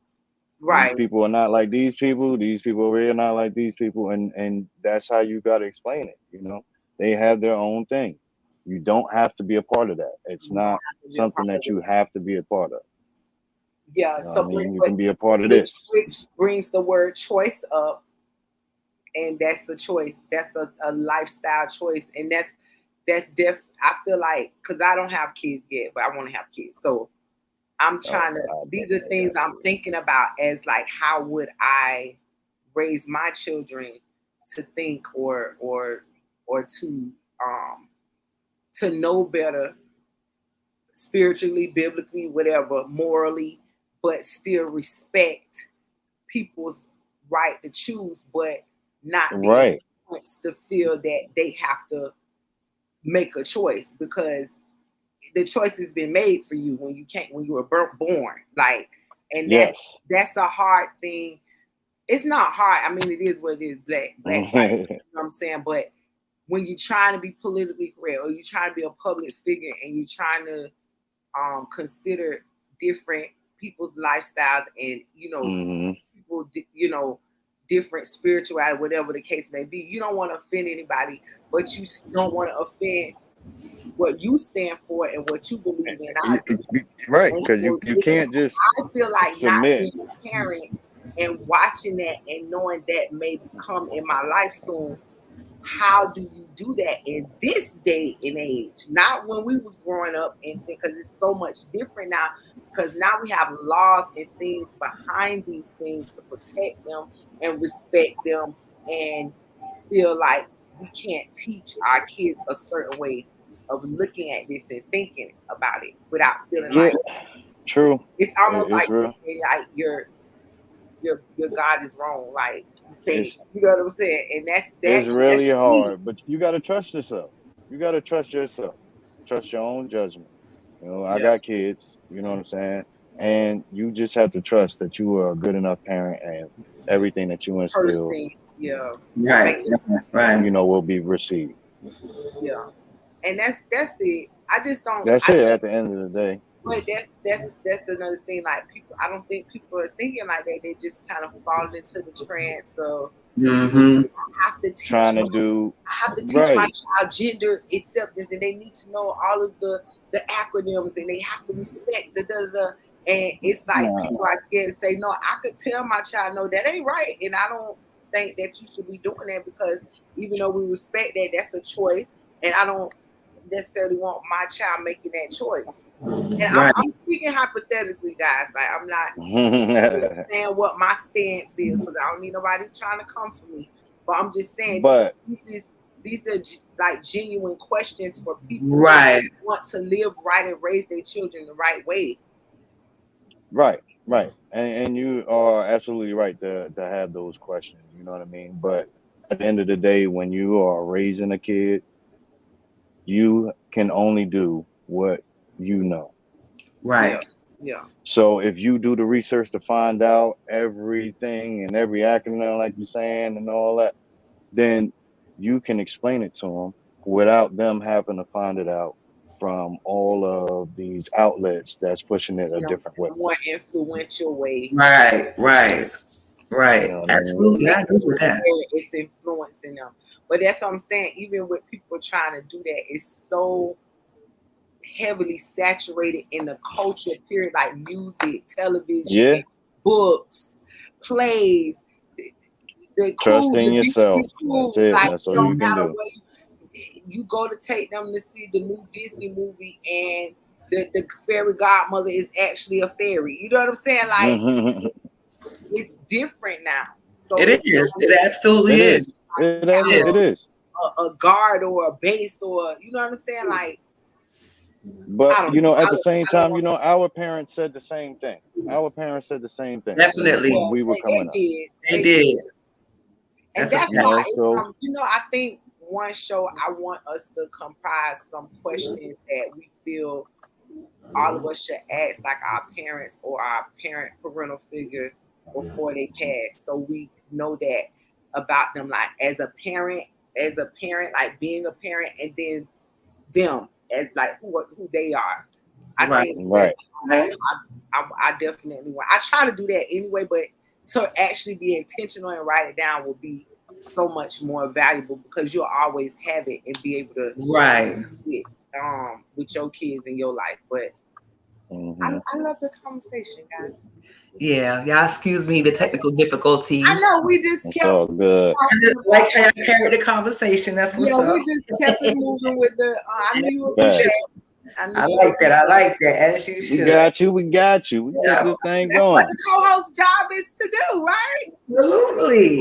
Right. These people are not like these people over here are not like these people, and that's how you got to explain it. You know, they have their own thing. You don't have to be a part of that. It's not something that you have to be a part of. Yeah, you know so you can be a part of this, which brings the word choice up, and that's a choice. That's a lifestyle choice, and that's I feel like, because I don't have kids yet, but I want to have kids, so I'm trying to. These are things I'm thinking about as like, how would I raise my children to think or to know better spiritually, biblically, whatever, morally, but still respect people's right to choose, but not be to feel that they have to make a choice, because the choice has been made for you when you were born. Like, and that's a hard thing. It's not hard. I mean, it is what it is, black, white, you know what I'm saying? But when you're trying to be politically correct, or you're trying to be a public figure, and you're trying to consider different people's lifestyles, and people, different spirituality, whatever the case may be, you don't want to offend anybody, but you don't want to offend what you stand for and what you believe in. Right, because you can't just. I feel like submit. not being a parent and watching that and knowing that may come in my life soon. How do you do that in this day and age? Not when we was growing up, and because it's so much different now. Because now we have laws and things behind these things to protect them and respect them, and feel like we can't teach our kids a certain way of looking at this and thinking about it without feeling like true. It's almost like real. Your God is wrong. Like, you know what I'm saying? And it's really hard, but you got to trust yourself. You got to trust yourself. Trust your own judgment. You know, I got kids, you know what I'm saying? And you just have to trust that you are a good enough parent, and everything that you instill, right, you know, will be received. Yeah. And that's it. I just don't. That's it at the end of the day. But that's another thing. Like, people, I don't think people are thinking like that. They just kind of fall into the trance of I have to teach my child gender acceptance, and they need to know all of the acronyms, and they have to respect the And it's like people are scared to say no. I could tell my child, no, that ain't right, and I don't think that you should be doing that, because even though we respect that, that's a choice, and I don't necessarily want my child making that choice. And I'm speaking hypothetically, guys. Like, I'm not saying what my stance is, because I don't need nobody trying to come for me. But I'm just saying, these are like genuine questions for people who want to live right and raise their children the right way. Right. And you are absolutely right to have those questions. You know what I mean? But at the end of the day, when you are raising a kid, you can only do what you know. Right. Yeah. So if you do the research to find out everything and every acronym, like you're saying, and all that, then you can explain it to them without them having to find it out from all of these outlets that's pushing it a different way. More influential way. Right. You know absolutely. I mean? I agree with that. It's influencing them. But that's what I'm saying. Even with people trying to do that, it's so heavily saturated in the culture period, like music, television, books, plays. Trust in yourself. That's it. Like, that's all you can do. You go to take them to see the new Disney movie, and the fairy godmother is actually a fairy. You know what I'm saying? Like, it's different now. So it is. It absolutely is. It is. A guard or a base, or you know what I'm saying? Like, but you know, at the same time, you know, our parents said the same thing. Definitely. When we were coming up. They did. And that's why, you know, I think one show I want us to comprise some questions that we feel all of us should ask, like our parents or our parental figure before they pass, so we know that about them, like as a parent, like being a parent, and then them as like who they are. I think I definitely want. I try to do that anyway, but to actually be intentional and write it down will be so much more valuable, because you'll always have it and be able to do it, with your kids in your life. But I love the conversation, guys. Yeah, y'all excuse me the technical difficulties. I know we just kept all good. Like how you carried the conversation. That's what's up. We just kept it moving with the. I knew you were I like that. As you should. We got you. We got this thing That's going. what the co-host job is to do, right? Absolutely.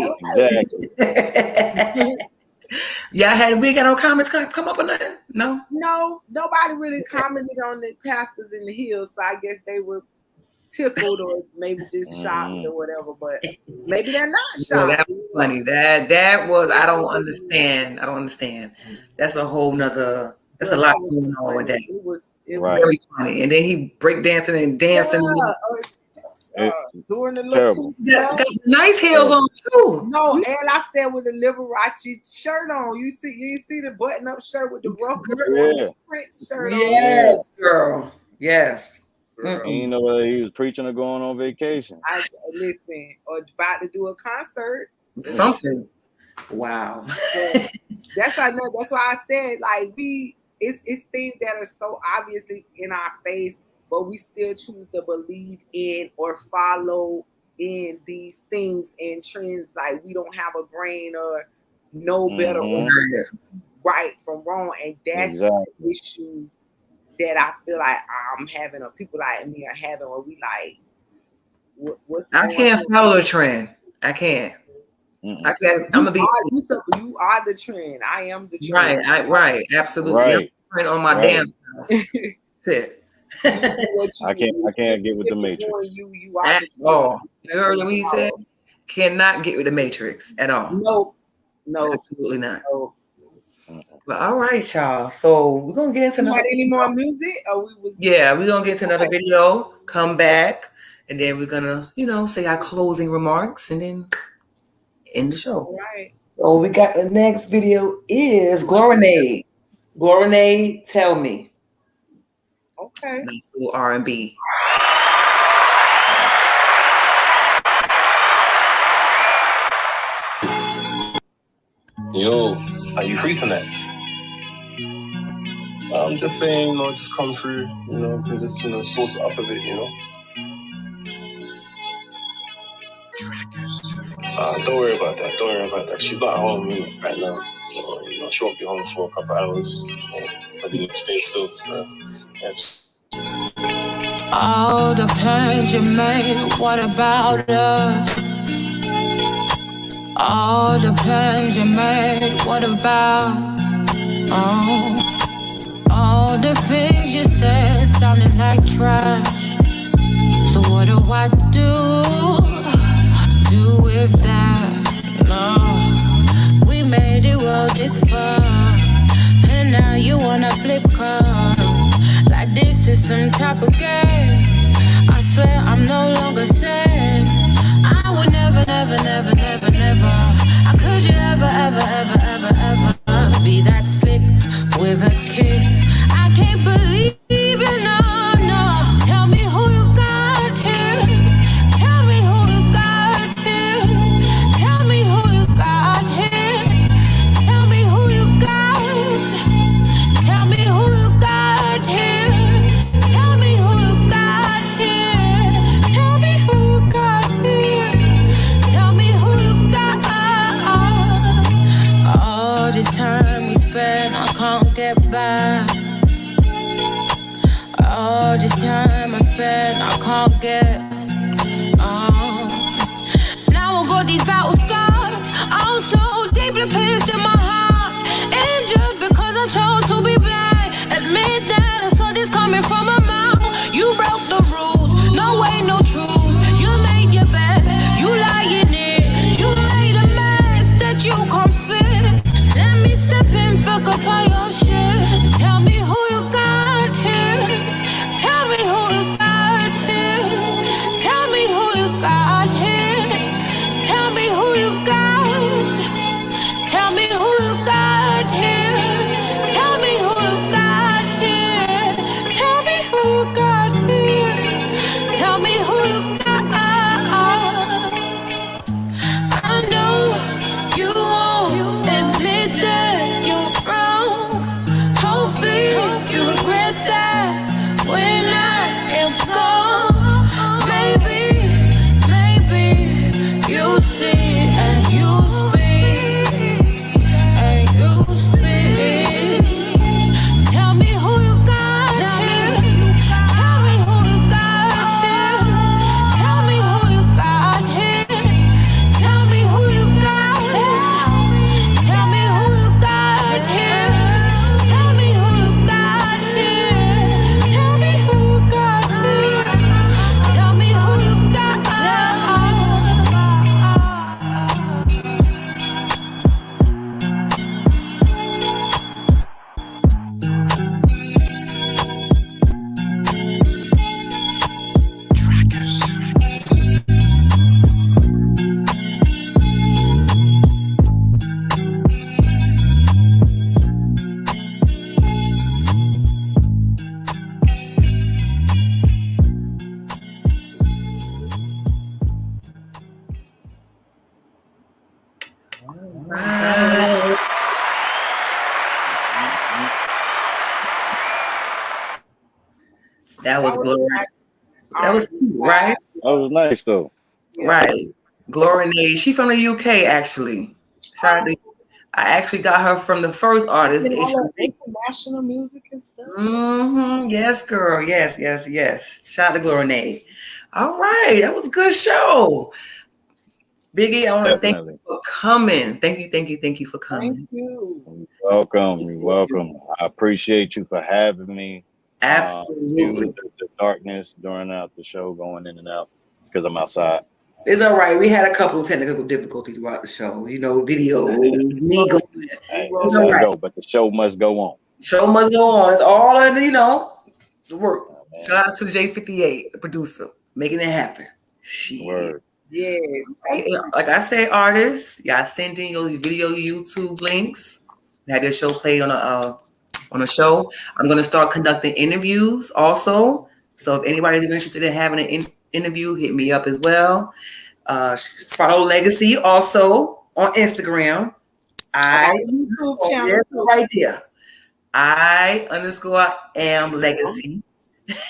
We got no comments come up on that? No, nobody really commented on the pastors in the hills, so I guess they were tickled or maybe just shocked or whatever. But maybe they're not shocked. Well, that was funny. That was. I don't understand. That's a whole nother. There's a lot going on with that. It was very funny. And then he break dancing and dancing. Doing the terrible. Got nice heels on too. No, and I said with a Liberace shirt on. You see the button-up shirt with the Rucker Prince shirt on. Yes, girl. Yes. You know whether he was preaching or going on vacation. Listen, or about to do a concert. Something. Wow. That's why I said, like, it's things that are so obviously in our face, but we still choose to believe in or follow in these things and trends. Like, we don't have a brain or know better or right from wrong, and that's the issue that I feel like I'm having, or people like me are having, where we like, what's I can't follow the trend. I can't. I can't. I'm gonna be. You are the trend. I am the trend. Right. Absolutely. Right. I'm on my damn self. Shit. I can't get with the Matrix. You are at all. You heard what he said? Cannot get with the Matrix at all. No, absolutely not. No. But all right, y'all. So we're gonna get into any more music? Or we're gonna get into another video, come back, and then we're gonna, say our closing remarks and then end the show. All right. So we got the next video is Glorinade. Glorinade, Tell Me. Okay. Nice little R&B. Yo, are you free tonight? I'm just saying, just come through, can just, source it up a bit, Don't worry about that. Don't worry about that. She's not home right now, so she won't be home for a couple hours. Maybe next day still. So, yeah. All the plans you made, what about us? All the plans you made, what about? All the things you said sounded like trash. So what do I do with that? No, we made it well this far, and now you wanna flip cards like this is some type of game. I swear I'm no longer sad. I would never, never, never, never, never. How could you ever, ever, ever, ever, ever be that slick with a kiss? I can't believe it, no, no. Tell me who you got here. Tell me who you got here. Tell me who you got here. Tell me who you got. Tell me who you got here. Tell me who you got here. Tell me who you got here. Tell me who you got. All this time we spent, I can't get back. All this time I spent, I can't get. Now I got these battle scars. I'm so deeply pissed in my heart, and just because I chose to be bad, admit that I saw this coming from my mouth. You broke the rules, no way, no truth. You made your bed, you lying in. You made a mess that you confess. Let me step in, fuck up all your shit. Tell me who you got here. Tell me who you got here. Tell me who you got here. Tell me who you got. Tell me who you got here. Tell me who you got here. Tell me who you got here. Tell me who you got. I know you won't admit that you're wrong. Hopefully you regret that when I am gone. Maybe you see and you speak and you speak. Tell me who you got here. Tell me who you got here. Tell me who you got here. Tell me who you got here. Tell me who you got here. Tell me who you got here. Tell me who you got here. Tell me who you got. That was Glory. That was cute, right? That was nice though. Right. Glory Nade. She from the UK actually. I actually got her from the first artist. International music and stuff. Yes, girl. Yes. Shout out to Glory Nade. All right. That was a good show. Biggie, I want to thank you for coming. Thank you for coming. Thank you. You're welcome. I appreciate you for having me. Absolutely. The darkness during the show, going in and out because I'm outside. It's all right. We had a couple of technical difficulties throughout the show. Videos, me going. Hey, that's all right. But the show must go on. Show must go on. It's all of the work. Shout out to J58, the producer, making it happen. Word. Yes. Like I said, artists, y'all send in your video YouTube links. Have your show played on a show. I'm going to start conducting interviews also. So if anybody's interested in having an interview, hit me up as well. Follow Legacy also on Instagram. YouTube channel right there. I_am Legacy.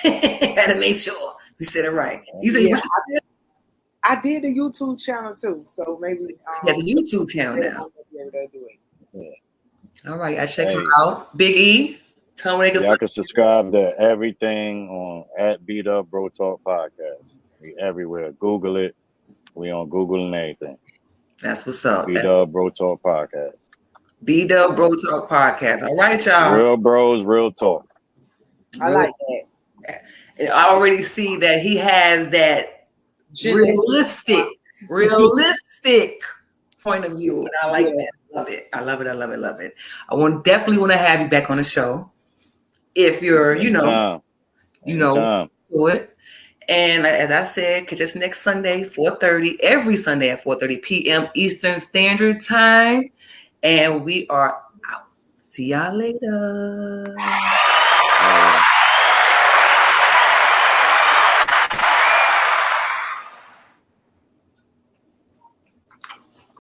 Had to make sure we said it right. You said I did a YouTube channel too, so maybe he has a YouTube channel now. Be able to do it. Yeah. All right, I check him out. Big E, tell me y'all can subscribe to everything on at B-Dubb Bro Talk Podcast. We everywhere. Google it. We on Google and everything. That's what's up. B-Dubb Bro Talk Podcast. B-Dubb Bro Talk Podcast. All right, y'all. Real bros, real talk. I like that. And I already see that he has that realistic point of view. And I like that. Love it. I love it. I love it. Love it. Definitely want to have you back on the show. If you're, Anytime. do it. And as I said, catch us next Sunday, 4:30, every Sunday at 4:30 p.m. Eastern Standard Time. And we are out. See y'all later.